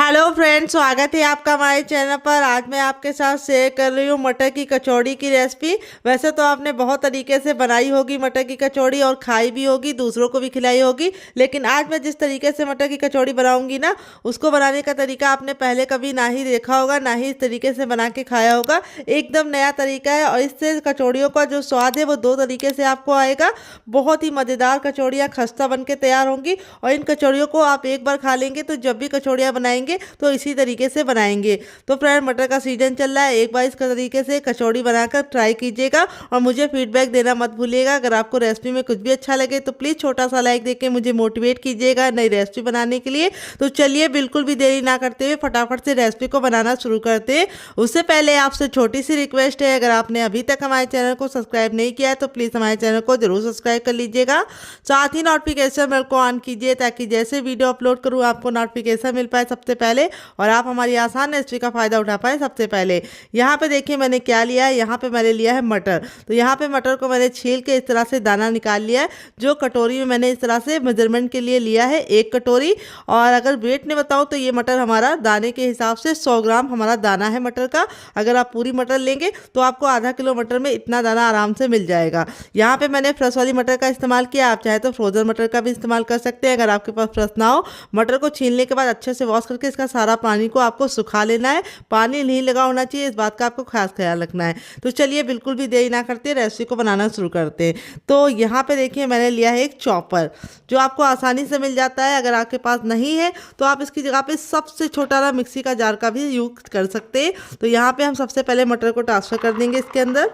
Hello friends, स्वागत है आपका हमारे चैनल पर। आज मैं आपके साथ शेयर कर रही हूँ मटर की कचौड़ी की रेसिपी। वैसे तो आपने बहुत तरीके से बनाई होगी मटर की कचौड़ी और खाई भी होगी, दूसरों को भी खिलाई होगी, लेकिन आज मैं जिस तरीके से मटर की कचौड़ी बनाऊंगी ना, उसको बनाने का तरीका आपने पहले कभी ना ही देखा होगा, ना ही इस तरीके से बना के खाया होगा। एकदम नया तरीका है और इससे कचौड़ियों का जो स्वाद है वो दो तरीके से आपको आएगा। बहुत ही मज़ेदार कचौड़ियाँ खस्ता बन के तैयार होंगी और इन कचौड़ियों को आप एक बार खा लेंगे तो जब भी कचौड़ियाँ बनाएंगे तो इसी तरीके से बनाएंगे। तो फ्रेंड, मटर का सीजन चल रहा है, एक बार इस तरीके से कचौड़ी बनाकर ट्राई कीजिएगा और मुझे फीडबैक देना मत भूलिएगा। अगर आपको रेसिपी में कुछ भी अच्छा लगे तो प्लीज़ छोटा सा लाइक देके मुझे मोटिवेट कीजिएगा नई रेसिपी बनाने के लिए। तो चलिए बिल्कुल भी देरी ना करते हुए फटाफट से रेसिपी को बनाना शुरू करते हैं। उससे पहले आपसे छोटी सी रिक्वेस्ट है, अगर आपने अभी तक हमारे चैनल को सब्सक्राइब नहीं किया है तो प्लीज़ हमारे चैनल को जरूर सब्सक्राइब कर लीजिएगा। साथ ही नोटिफिकेशन बेल को ऑन कीजिए ताकि जैसे वीडियो अपलोड करूँ आपको नोटिफिकेशन मिल पाए सबसे पहले और आप हमारी आसान रेसिपी का फ़ायदा उठा पाए सबसे पहले। यहाँ पे देखिए मैंने क्या लिया है। यहाँ पे मैंने लिया है मटर। तो यहाँ पे मटर को मैंने छील के इस तरह से दाना निकाल लिया है। जो कटोरी में मैंने इस तरह से मेजरमेंट के लिए लिया है 1 कटोरी, और अगर वेट में बताऊँ तो ये मटर हमारा दाने के हिसाब से 100 ग्राम हमारा दाना है मटर का। अगर आप पूरी मटर लेंगे तो आपको आधा किलो मटर में इतना दाना आराम से मिल जाएगा। यहाँ पे मैंने फ्रेश वाली मटर का इस्तेमाल किया, आप चाहे तो फ्रोजन मटर का भी इस्तेमाल कर सकते हैं अगर आपके पास फ्रेश ना हो। मटर को छीलने के बाद अच्छे से वॉश करके इसका सारा पानी को आपको सुखा लेना है। पानी नहीं लगा होना चाहिए, इस बात का आपको खास ख्याल रखना है। तो चलिए बिल्कुल भी देरी ना करते रेसिपी को बनाना शुरू करते हैं। तो यहाँ पे देखिए मैंने लिया है एक चॉपर, जो आपको आसानी से मिल जाता है। अगर आपके पास नहीं है तो आप इसकी जगह पे सबसे छोटा ना मिक्सी का जार का भी यूज कर सकते हैं। तो यहाँ पे हम सबसे पहले मटर को ट्रांसफर कर देंगे इसके अंदर,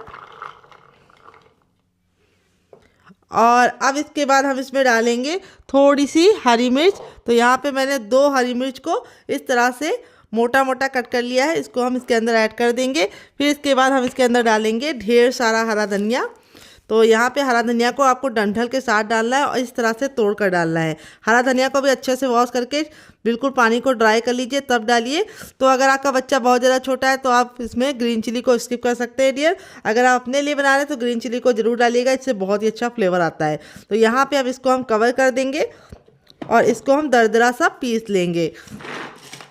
और अब इसके बाद हम इसमें डालेंगे थोड़ी सी हरी मिर्च। तो यहाँ पे मैंने 2 हरी मिर्च को इस तरह से मोटा मोटा कट कर लिया है, इसको हम इसके अंदर ऐड कर देंगे। फिर इसके बाद हम इसके अंदर डालेंगे ढेर सारा हरा धनिया। तो यहाँ पे हरा धनिया को आपको डंठल के साथ डालना है और इस तरह से तोड़ कर डालना है। हरा धनिया को भी अच्छे से वॉश करके बिल्कुल पानी को ड्राई कर लीजिए तब डालिए। तो अगर आपका बच्चा बहुत ज़्यादा छोटा है तो आप इसमें ग्रीन चिली को स्किप कर सकते हैं डियर। अगर आप अपने लिए बना रहे हैं तो ग्रीन चिली को जरूर डालिएगा, इससे बहुत ही अच्छा फ्लेवर आता है। तो यहाँ पे अब इसको हम कवर कर देंगे और इसको हम दरदरा सा पीस लेंगे।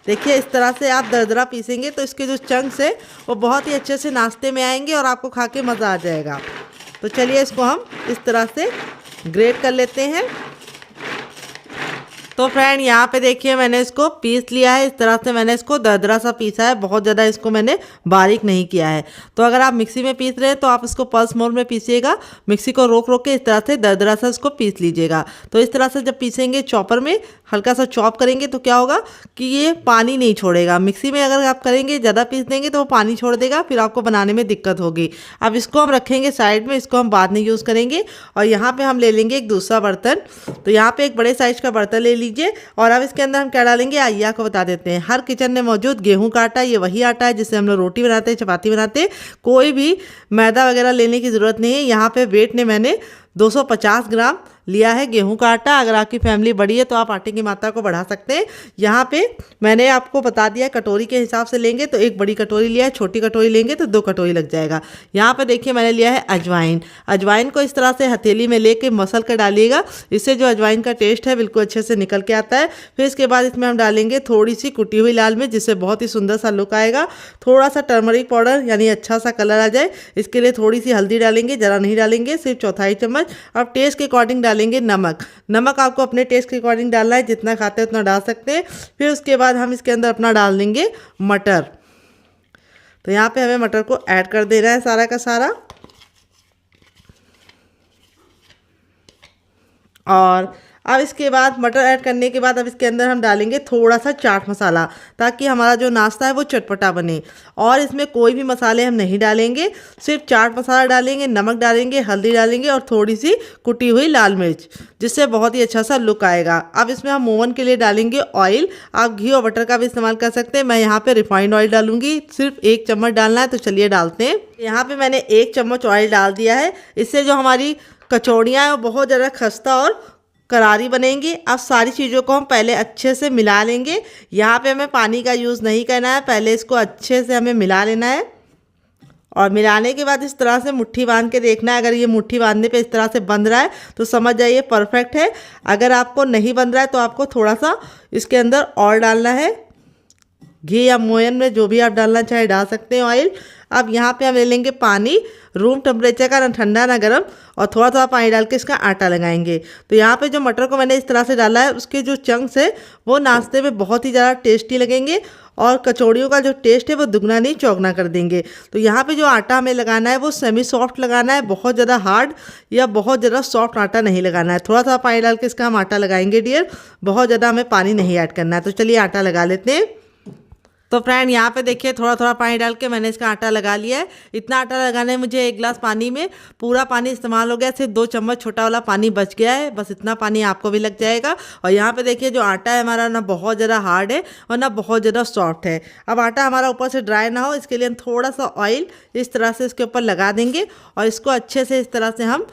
देखिए इस तरह से आप दरदरा पीसेंगे तो इसके जो चंक्स है वो बहुत ही अच्छे से नाश्ते में आएंगे और आपको खा के मज़ा आ जाएगा। तो चलिए इसको हम इस तरह से ग्रेट कर लेते हैं। तो फ्रेंड यहाँ पे देखिए मैंने इसको पीस लिया है, इस तरह से मैंने इसको दरदरा सा पीसा है, बहुत ज़्यादा इसको मैंने बारीक नहीं किया है। तो अगर आप मिक्सी में पीस रहे हैं तो आप इसको पल्स मोड में पीसिएगा, मिक्सी को रोक रोक के इस तरह से दरदरा सा इसको पीस लीजिएगा। तो इस तरह से जब पीसेंगे चॉपर में हल्का सा चॉप करेंगे तो क्या होगा कि ये पानी नहीं छोड़ेगा। मिक्सी में अगर आप करेंगे ज़्यादा पीस देंगे तो वो पानी छोड़ देगा, फिर आपको बनाने में दिक्कत होगी। अब इसको हम रखेंगे साइड में, इसको हम बाद में यूज़ करेंगे। और यहाँ पे हम ले लेंगे एक दूसरा बर्तन। तो यहाँ पे एक बड़े साइज का बर्तन ले लीजिए और अब इसके अंदर हम क्या डालेंगे आइए आपको बता देते हैं। हर किचन में मौजूद गेहूं का आटा, ये वही आटा है जिससे हम लोग रोटी बनाते हैं, चपाती बनाते हैं। कोई भी मैदा वगैरह लेने की ज़रूरत नहीं है। यहाँ पे वेट ने मैंने 250 ग्राम लिया है गेहूं का आटा। अगर आपकी फैमिली बड़ी है तो आप आटे की मात्रा को बढ़ा सकते हैं। यहाँ पे मैंने आपको बता दिया कटोरी के हिसाब से लेंगे तो 1 बड़ी कटोरी लिया है, छोटी कटोरी लेंगे तो 2 कटोरी लग जाएगा। यहाँ पे देखिए मैंने लिया है अजवाइन। अजवाइन को इस तरह से हथेली में लेके मसल कर डालिएगा, इससे जो अजवाइन का टेस्ट है बिल्कुल अच्छे से निकल के आता है। फिर इसके बाद इसमें हम डालेंगे थोड़ी सी कुटी हुई लाल मिर्च, जिससे बहुत ही सुंदर सा लुक आएगा। थोड़ा सा टर्मरिक पाउडर यानी अच्छा सा कलर आ जाए, इसके लिए थोड़ी सी हल्दी डालेंगे, ज़रा नहीं डालेंगे, सिर्फ 1/4 चम्मच। अब टेस्ट के अकॉर्डिंग डालेंगे नमक। नमक आपको अपने टेस्ट के अकॉर्डिंग डालना है, जितना खाते हैं उतना डाल सकते हैं। फिर उसके बाद हम इसके अंदर अपना डाल देंगे मटर। तो यहाँ पे हमें मटर को ऐड कर देना है सारा का सारा। और अब इसके बाद मटर ऐड करने के बाद अब इसके अंदर हम डालेंगे थोड़ा सा चाट मसाला, ताकि हमारा जो नाश्ता है वो चटपटा बने। और इसमें कोई भी मसाले हम नहीं डालेंगे, सिर्फ चाट मसाला डालेंगे, नमक डालेंगे, हल्दी डालेंगे और थोड़ी सी कुटी हुई लाल मिर्च, जिससे बहुत ही अच्छा सा लुक आएगा। अब इसमें हम ओवन के लिए डालेंगे ऑयल। आप घी और बटर का भी इस्तेमाल कर सकते हैं। मैं यहाँ पे रिफाइंड ऑयल डालूंगी, सिर्फ 1 चम्मच डालना है। तो चलिए डालते हैं। यहाँ पे मैंने 1 चम्मच ऑयल डाल दिया है। इससे जो हमारी कचौड़ियाँ हैं वो बहुत ज़्यादा खस्ता और करारी बनेंगी। अब सारी चीज़ों को हम पहले अच्छे से मिला लेंगे। यहाँ पे हमें पानी का यूज़ नहीं करना है, पहले इसको अच्छे से हमें मिला लेना है। और मिलाने के बाद इस तरह से मुट्ठी बांध के देखना है। अगर ये मुट्ठी बांधने पे इस तरह से बंध रहा है तो समझ जाइए परफेक्ट है। अगर आपको नहीं बंध रहा है तो आपको थोड़ा सा इसके अंदर और डालना है। घी या मोयन में जो भी आप डालना चाहे डाल सकते हैं ऑयल। अब यहाँ पे हम ले लेंगे पानी, रूम टेम्परेचर का, ना ठंडा ना गर्म, और थोड़ा थोड़ा पानी डाल के इसका आटा लगाएंगे। तो यहाँ पे जो मटर को मैंने इस तरह से डाला है उसके जो चंक्स है वो नाश्ते में बहुत ही ज़्यादा टेस्टी लगेंगे और कचौड़ियों का जो टेस्ट है वो दुगना नहीं चौगना कर देंगे। तो यहाँ पे जो आटा हमें लगाना है वो सेमी सॉफ्ट लगाना है, बहुत ज़्यादा हार्ड या बहुत ज़्यादा सॉफ्ट आटा नहीं लगाना है। थोड़ा सा पानी डाल के इसका हम आटा लगाएंगे डियर, बहुत ज़्यादा हमें पानी नहीं ऐड करना है। तो चलिए आटा लगा लेते हैं। तो फ्रेंड यहाँ पे देखिए थोड़ा थोड़ा पानी डाल के मैंने इसका आटा लगा लिया है। इतना आटा लगाने में मुझे 1 गिलास पानी में पूरा पानी इस्तेमाल हो गया, सिर्फ 2 चम्मच छोटा वाला पानी बच गया है, बस इतना पानी आपको भी लग जाएगा। और यहाँ पे देखिए जो आटा है हमारा ना बहुत ज़्यादा हार्ड है और ना बहुत ज़्यादा सॉफ्ट है। अब आटा हमारा ऊपर से ड्राई ना हो इसके लिए हम थोड़ा सा ऑयल इस तरह से इसके ऊपर लगा देंगे और इसको अच्छे से इस तरह से हम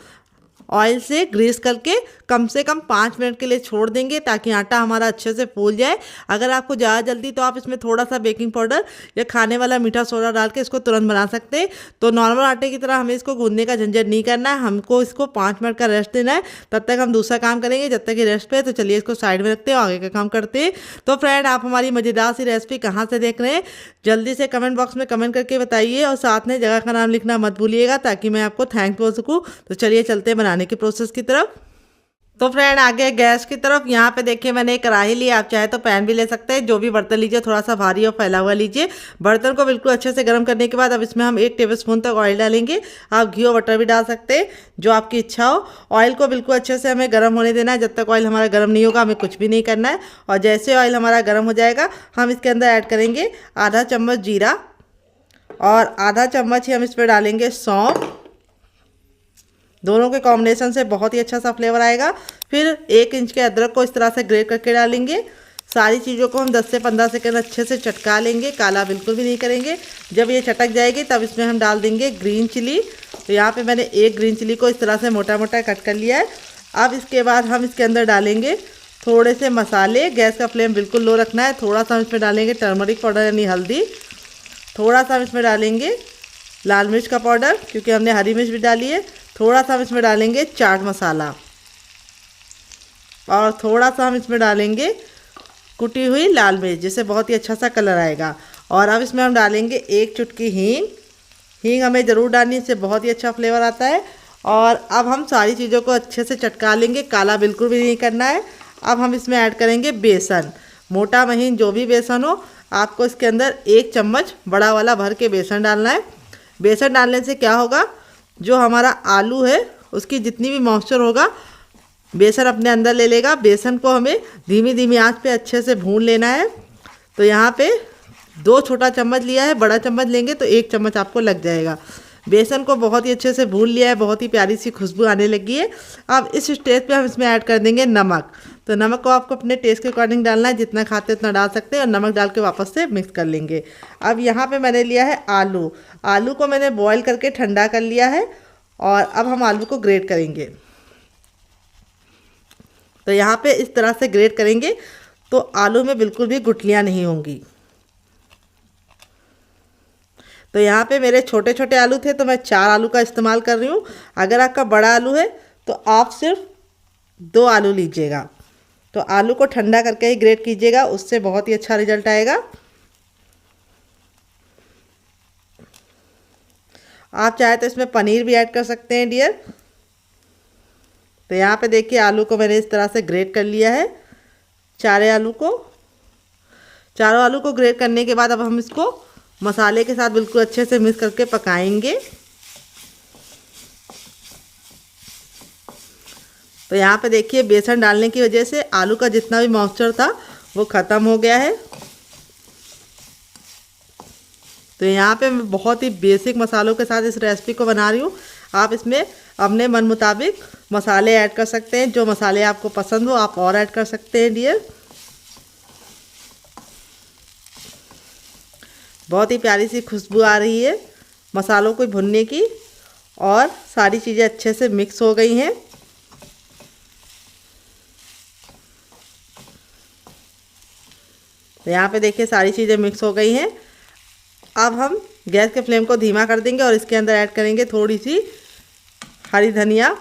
ऑयल से ग्रीस करके कम से कम 5 मिनट के लिए छोड़ देंगे ताकि आटा हमारा अच्छे से फूल जाए। अगर आपको ज़्यादा जल्दी तो आप इसमें थोड़ा सा बेकिंग पाउडर या खाने वाला मीठा सोडा डाल के इसको तुरंत बना सकते हैं। तो नॉर्मल आटे की तरह हमें इसको गूंदने का झंझट नहीं करना है, हमको इसको 5 मिनट का रेस्ट देना है। तब तक हम दूसरा काम करेंगे जब तक ये रेस्ट पे है। तो चलिए इसको साइड में रखते हैं, आगे का काम करते हैं। तो फ्रेंड आप हमारी मज़ेदार सी रेसिपी कहाँ से देख रहे हैं जल्दी से कमेंट बॉक्स में कमेंट करके बताइए और साथ में जगह का नाम लिखना मत भूलिएगा ताकि मैं आपको थैंक बोल सकूँ। तो चलिए चलते हैं बनाने के प्रोसेस की तरफ। तो फ्रेंड आगे गैस की तरफ यहाँ पे देखिए मैंने एक कढ़ाई ली, आप चाहे तो पैन भी ले सकते हैं, जो भी बर्तन लीजिए थोड़ा सा भारी और फैला हुआ लीजिए। बर्तन को बिल्कुल अच्छे से गर्म करने के बाद अब इसमें हम 1 टेबलस्पून तक ऑयल डालेंगे। आप घी और बटर भी डाल सकते हैं जो आपकी इच्छा हो। ऑयल को बिल्कुल अच्छे से हमें गर्म होने देना है, जब तक ऑयल हमारा गर्म नहीं होगा हमें कुछ भी नहीं करना है। और जैसे ऑयल हमारा गर्म हो जाएगा हम इसके अंदर ऐड करेंगे आधा चम्मच जीरा और आधा चम्मच ही हम इस पर डालेंगे सौंफ। दोनों के कॉम्बिनेशन से बहुत ही अच्छा सा फ्लेवर आएगा। फिर 1 इंच के अदरक को इस तरह से ग्रेट करके डालेंगे। सारी चीज़ों को हम 10 से 15 सेकंड अच्छे से चटका लेंगे, काला बिल्कुल भी नहीं करेंगे। जब ये चटक जाएगी तब इसमें हम डाल देंगे ग्रीन चिली। तो यहाँ पे मैंने 1 ग्रीन चिली को इस तरह से मोटा मोटा कट कर लिया है। अब इसके बाद हम इसके अंदर डालेंगे थोड़े से मसाले, गैस का फ्लेम बिल्कुल लो रखना है। थोड़ा सा हम इसमें डालेंगे टर्मरिक पाउडर यानी हल्दी, थोड़ा सा हम इसमें डालेंगे लाल मिर्च का पाउडर क्योंकि हमने हरी मिर्च भी डाली है, थोड़ा सा हम इसमें डालेंगे चाट मसाला और थोड़ा सा हम इसमें डालेंगे कुटी हुई लाल मिर्च, जिससे बहुत ही अच्छा सा कलर आएगा। और अब इसमें हम डालेंगे 1 चुटकी हींग। हींग हमें ज़रूर डालनी, इससे बहुत ही अच्छा फ्लेवर आता है। और अब हम सारी चीज़ों को अच्छे से चटका लेंगे, काला बिल्कुल भी नहीं करना है। अब हम इसमें ऐड करेंगे बेसन, मोटा महीन जो भी बेसन हो। आपको इसके अंदर 1 चम्मच बड़ा वाला भर के बेसन डालना है। बेसन डालने से क्या होगा, जो हमारा आलू है उसकी जितनी भी मॉइस्चर होगा बेसन अपने अंदर ले लेगा। बेसन को हमें धीमी धीमी आंच पे अच्छे से भून लेना है। तो यहाँ पे 2 छोटा चम्मच लिया है, बड़ा चम्मच लेंगे तो 1 चम्मच आपको लग जाएगा। बेसन को बहुत ही अच्छे से भून लिया है, बहुत ही प्यारी सी खुशबू आने लगी है। अब इस स्टेज पे हम इसमें ऐड कर देंगे नमक। तो नमक को आपको अपने टेस्ट के अकॉर्डिंग डालना है, जितना खाते उतना डाल सकते हैं और नमक डाल के वापस से मिक्स कर लेंगे। अब यहाँ पे मैंने लिया है आलू। आलू को मैंने बॉईल करके ठंडा कर लिया है और अब हम आलू को ग्रेट करेंगे। तो यहाँ पे इस तरह से ग्रेट करेंगे तो आलू में बिल्कुल भी गुठलियाँ नहीं होंगी। तो यहाँ पे मेरे छोटे छोटे आलू थे तो मैं 4 आलू का इस्तेमाल कर रही हूँ। अगर आपका बड़ा आलू है तो आप सिर्फ 2 आलू लीजिएगा। तो आलू को ठंडा करके ही ग्रेट कीजिएगा, उससे बहुत ही अच्छा रिजल्ट आएगा। आप चाहे तो इसमें पनीर भी ऐड कर सकते हैं डियर। तो यहाँ पे देखिए आलू को मैंने इस तरह से ग्रेट कर लिया है, चारों आलू को ग्रेट करने के बाद अब हम इसको मसाले के साथ बिल्कुल अच्छे से मिक्स करके पकाएंगे। तो यहाँ पे देखिए बेसन डालने की वजह से आलू का जितना भी मॉइस्चर था वो ख़त्म हो गया है। तो यहाँ पे मैं बहुत ही बेसिक मसालों के साथ इस रेसिपी को बना रही हूँ। आप इसमें अपने मन मुताबिक मसाले ऐड कर सकते हैं, जो मसाले आपको पसंद हो आप और ऐड कर सकते हैं डियर। बहुत ही प्यारी सी खुशबू आ रही है मसालों को भुनने की और सारी चीज़ें अच्छे से मिक्स हो गई हैं। तो यहाँ पे देखिए सारी चीज़ें मिक्स हो गई हैं। अब हम गैस के फ्लेम को धीमा कर देंगे और इसके अंदर ऐड करेंगे थोड़ी सी हरी धनिया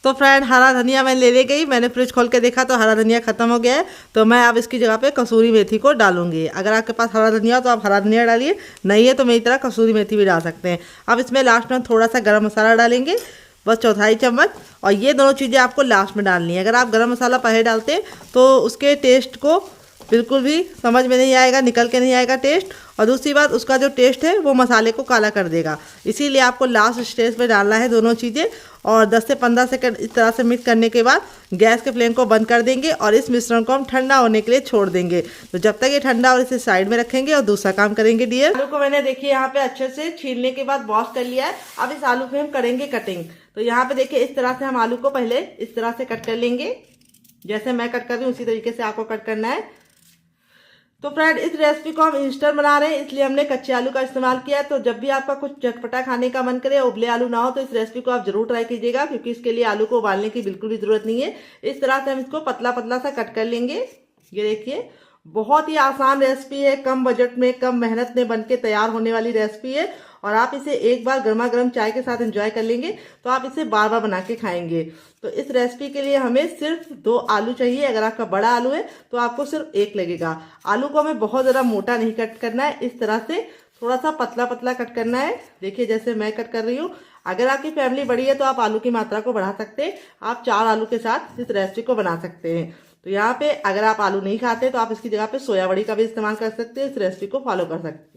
तो फ्रेंड हरा धनिया मैं ले गई, मैंने फ्रिज खोल के देखा तो हरा धनिया खत्म हो गया है। तो मैं अब इसकी जगह पे कसूरी मेथी को डालूंगी। अगर आपके पास हरा धनिया हो तो आप हरा धनिया डालिए, नहीं है तो मेरी तरह कसूरी मेथी भी डाल सकते हैं। अब इसमें लास्ट में थोड़ा सा गरम मसाला डालेंगे, बस चौथाई चम्मच। और ये दोनों चीज़ें आपको लास्ट में डालनी है। अगर आप गरम मसाला पहले डालते तो उसके टेस्ट को बिल्कुल भी समझ में नहीं आएगा, निकल के नहीं आएगा टेस्ट। और दूसरी बात, उसका जो टेस्ट है वो मसाले को काला कर देगा। इसीलिए आपको लास्ट स्टेज पे डालना है दोनों चीज़ें। और 10 से 15 सेकंड इस तरह से मिक्स करने के बाद गैस के फ्लेम को बंद कर देंगे और इस मिश्रण को हम ठंडा होने के लिए छोड़ देंगे। तो जब तक ये ठंडा और इसे साइड में रखेंगे और दूसरा काम करेंगे डियर। आलू को मैंने देखिए यहाँ पे अच्छे से छीलने के बाद वॉश कर लिया है। अब इस आलू पे हम करेंगे कटिंग। तो यहाँ पे देखिए इस तरह से हम आलू को पहले इस तरह से कट कर लेंगे। जैसे मैं कट कर रही हूँ उसी तरीके से आपको कट करना है। तो फ्रेंड इस रेसिपी को हम इंस्टेंट बना रहे हैं, इसलिए हमने कच्चे आलू का इस्तेमाल किया है। तो जब भी आपका कुछ चटपटा खाने का मन करे, उबले आलू ना हो, तो इस रेसिपी को आप जरूर ट्राई कीजिएगा, क्योंकि इसके लिए आलू को उबालने की बिल्कुल भी जरूरत नहीं है। इस तरह से हम इसको पतला पतला सा कट कर लेंगे। ये देखिए बहुत ही आसान रेसिपी है, कम बजट में कम मेहनत में बन के तैयार होने वाली रेसिपी है। और आप इसे एक बार गर्मा गर्म चाय के साथ एंजॉय कर लेंगे तो आप इसे बार बार बना के खाएंगे। तो इस रेसिपी के लिए हमें सिर्फ 2 आलू चाहिए। अगर आपका बड़ा आलू है तो आपको सिर्फ 1 लगेगा। आलू को हमें बहुत ज़्यादा मोटा नहीं कट करना है, इस तरह से थोड़ा सा पतला पतला कट करना है। देखिए जैसे मैं कट कर रही हूँ। अगर आपकी फैमिली बड़ी है तो आप आलू की मात्रा को बढ़ा सकते हैं। आप 4 आलू के साथ इस रेसिपी को बना सकते हैं। तो यहाँ पे अगर आप आलू नहीं खाते तो आप इसकी जगह पे सोया बड़ी का भी इस्तेमाल कर सकते हैं, इस रेसिपी को फॉलो कर सकते हैं।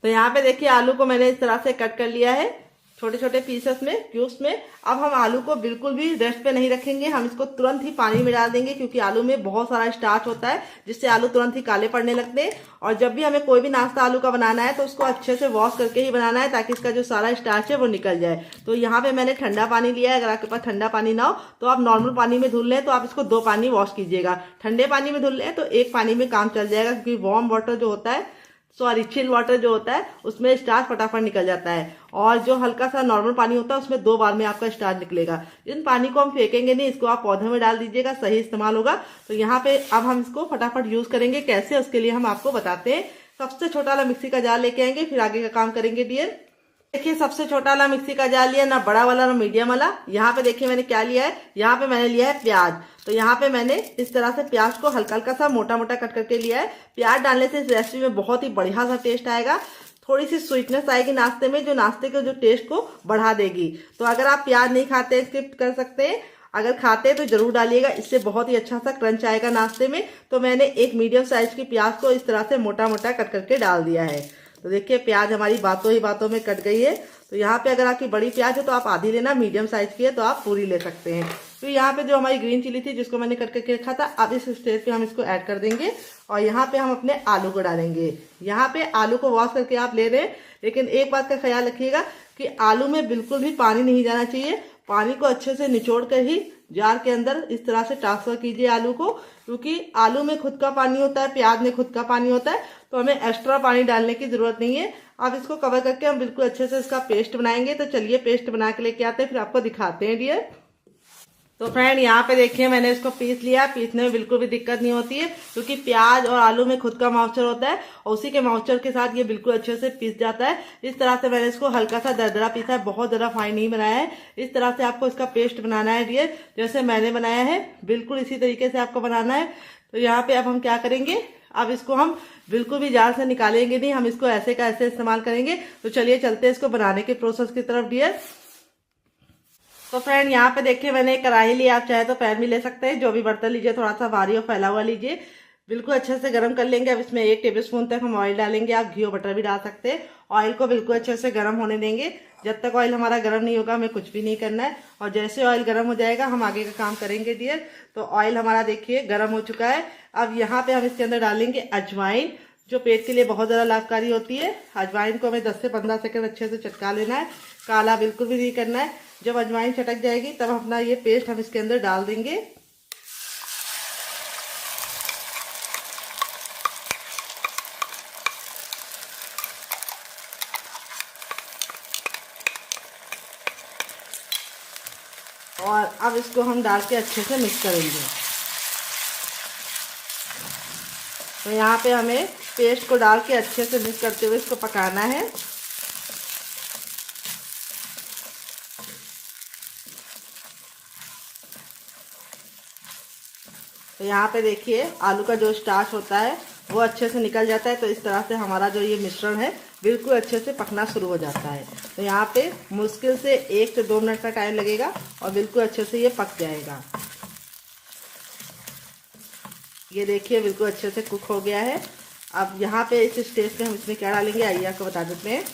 तो यहाँ पे देखिए आलू को मैंने इस तरह से कट कर लिया है छोटे छोटे पीसेस में, क्यूब्स में। अब हम आलू को बिल्कुल भी रेस्ट पे नहीं रखेंगे, हम इसको तुरंत ही पानी में डाल देंगे, क्योंकि आलू में बहुत सारा स्टार्च होता है जिससे आलू तुरंत ही काले पड़ने लगते हैं। और जब भी हमें कोई भी नाश्ता आलू का बनाना है तो उसको अच्छे से वॉश करके ही बनाना है, ताकि इसका जो सारा स्टार्च है वो निकल जाए। तो यहाँ पे मैंने ठंडा पानी लिया है। अगर आपके पास ठंडा पानी ना हो तो आप नॉर्मल पानी में धुल लें, तो आप इसको 2 पानी वॉश कीजिएगा। ठंडे पानी में धुल लें तो 1 पानी में काम चल जाएगा, क्योंकि वार्म वाटर जो होता है, सॉरी चिल वाटर जो होता है, उसमें स्टार्च फटाफट निकल जाता है। और जो हल्का सा नॉर्मल पानी होता है उसमें 2 बार में आपका स्टार्च निकलेगा। इन पानी को हम फेंकेंगे नहीं, इसको आप पौधे में डाल दीजिएगा, सही इस्तेमाल होगा। तो यहाँ पे अब हम इसको फटाफट यूज करेंगे। कैसे, उसके लिए हम आपको बताते हैं। सबसे छोटा वाला मिक्सी का जार लेके आएंगे, फिर आगे का काम करेंगे डियर। देखिए सबसे छोटा वाला मिक्सी का जार लिया, ना बड़ा वाला ना मीडियम वाला। यहाँ पे देखिए मैंने क्या लिया है, यहाँ पे मैंने लिया है प्याज। तो यहाँ पे मैंने इस तरह से प्याज को हल्का हल्का सा मोटा मोटा कट करके लिया है। प्याज डालने से इस रेसिपी में बहुत ही बढ़िया सा टेस्ट आएगा। थोड़ी सी स्वीटनेस आएगी नाश्ते में, जो नाश्ते के जो टेस्ट को बढ़ा देगी। तो अगर आप प्याज नहीं खाते स्किप कर सकते हैं, अगर खाते हैं तो जरूर डालिएगा, इससे बहुत ही अच्छा सा क्रंच आएगा नाश्ते में। तो मैंने एक मीडियम साइज की प्याज को इस तरह से मोटा मोटा कट करके डाल दिया है। तो देखिए प्याज हमारी बातों ही बातों में कट गई है। तो यहाँ पे अगर आपकी बड़ी प्याज है तो आप आधी लेना, मीडियम साइज की है तो आप पूरी ले सकते हैं। तो यहाँ पे जो हमारी ग्रीन चिली थी जिसको मैंने कट करके रखा था, अब इस स्टेज पे हम इसको ऐड कर देंगे। और यहाँ पे हम अपने आलू को डालेंगे। यहाँ पे आलू को वॉश करके आप ले रहे हैं, लेकिन एक बात का ख्याल रखिएगा कि आलू में बिल्कुल भी पानी नहीं जाना चाहिए। पानी को अच्छे से निचोड़ कर ही जार के अंदर इस तरह से ट्रांसफर कीजिए आलू को, क्योंकि आलू में खुद का पानी होता है, प्याज में खुद का पानी होता है। तो हमें एक्स्ट्रा पानी डालने की जरूरत नहीं है। अब इसको कवर करके हम बिल्कुल अच्छे से इसका पेस्ट बनाएंगे। तो चलिए पेस्ट बना के लेके आते हैं, फिर आपको दिखाते हैं डियर। तो फ्रेंड यहाँ पे देखिए मैंने इसको पीस लिया। पीसने में बिल्कुल भी दिक्कत नहीं होती है, क्योंकि प्याज और आलू में खुद का मॉइस्चर होता है और उसी के मॉइस्चर के साथ ये बिल्कुल अच्छे से पीस जाता है। इस तरह से मैंने इसको हल्का सा दरदरा पीसा है, बहुत ज्यादा फाइन नहीं बनाया है। इस तरह से आपको इसका पेस्ट बनाना है डियर, जैसे मैंने बनाया है बिल्कुल इसी तरीके से आपको बनाना है। तो यहाँ पे अब हम क्या करेंगे, अब इसको हम बिल्कुल भी जार से निकालेंगे नहीं, हम इसको ऐसे का ऐसे इस्तेमाल करेंगे। तो चलिए चलते हैं इसको बनाने के प्रोसेस की तरफ डियर। तो फ्रेंड यहाँ पे देखिए मैंने एक कढ़ाई लिया, आप चाहे तो पैन भी ले सकते हैं, जो भी बर्तन लीजिए थोड़ा सा भारी और फैला हुआ लीजिए। बिल्कुल अच्छे से गर्म कर लेंगे। अब इसमें 1 टेबलस्पून तक हम ऑयल डालेंगे, आप घी और बटर भी डाल सकते हैं। ऑयल को बिल्कुल अच्छे से गर्म होने देंगे। जब तक ऑयल हमारा गर्म नहीं होगा हमें कुछ भी नहीं करना है। और जैसे ऑयल गर्म हो जाएगा हम आगे का काम करेंगे डियर। तो ऑयल हमारा देखिए गर्म हो चुका है। अब यहाँ पे हम इसके अंदर डालेंगे अजवाइन, जो पेट के लिए बहुत ज़्यादा लाभकारी होती है। अजवाइन को हमें 10 से 15 सेकंड अच्छे से चटका लेना है, काला बिल्कुल भी नहीं करना है। जब अजवाइन चटक जाएगी तब अपना ये पेस्ट हम इसके अंदर डाल देंगे। और अब इसको हम डाल के अच्छे से मिक्स करेंगे। तो यहाँ पे हमें पेस्ट को डाल के अच्छे से मिक्स करते हुए इसको पकाना है। यहाँ पे देखिए आलू का जो स्टार्च होता है वो अच्छे से निकल जाता है। तो इस तरह से हमारा जो ये मिश्रण है बिल्कुल अच्छे से पकना शुरू हो जाता है। तो यहाँ पे मुश्किल से 1 से 2 मिनट का टाइम लगेगा और बिल्कुल अच्छे से ये पक जाएगा। ये देखिए बिल्कुल अच्छे से कुक हो गया है। अब यहाँ पे इस स्टेज पे हम इसमें क्या डालेंगे आइए आपको बता देते हैं।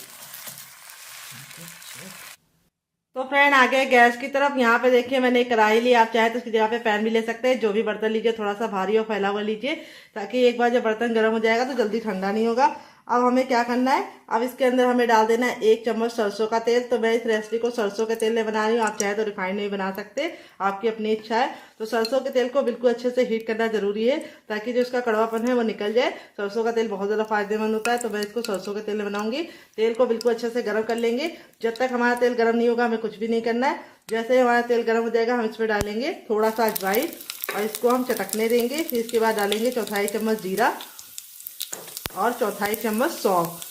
तो फ्रेंड आ गए गैस की तरफ। यहाँ पे देखिए मैंने एक कढ़ाई ली, आप चाहे तो इसकी जगह पे पैन भी ले सकते हैं। जो भी बर्तन लीजिए थोड़ा सा भारी और फैला हुआ लीजिए, ताकि एक बार जब बर्तन गर्म हो जाएगा तो जल्दी ठंडा नहीं होगा। अब हमें क्या करना है, अब इसके अंदर हमें डाल देना है 1 चम्मच सरसों का तेल। तो मैं इस रेसिपी को सरसों के तेल में बना रही हूँ, आप चाहे तो रिफाइंड नहीं बना सकते, आपकी अपनी इच्छा है। तो सरसों के तेल को बिल्कुल अच्छे से हीट करना जरूरी है, ताकि जो इसका कड़वापन है वो निकल जाए। सरसों का तेल बहुत ज़्यादा फायदेमंद होता है, तो मैं इसको सरसों के तेल में बनाऊंगी। तेल को बिल्कुल अच्छे से गर्म कर लेंगे। जब तक हमारा तेल गर्म नहीं होगा हमें कुछ भी नहीं करना है। जैसे ही हमारा तेल गर्म हो जाएगा हम इसमें डालेंगे थोड़ा सा अजवाइन और इसको हम चटकने देंगे। फिर इसके बाद डालेंगे 1/4 चम्मच जीरा और 1/4 चम्मच सौंफ।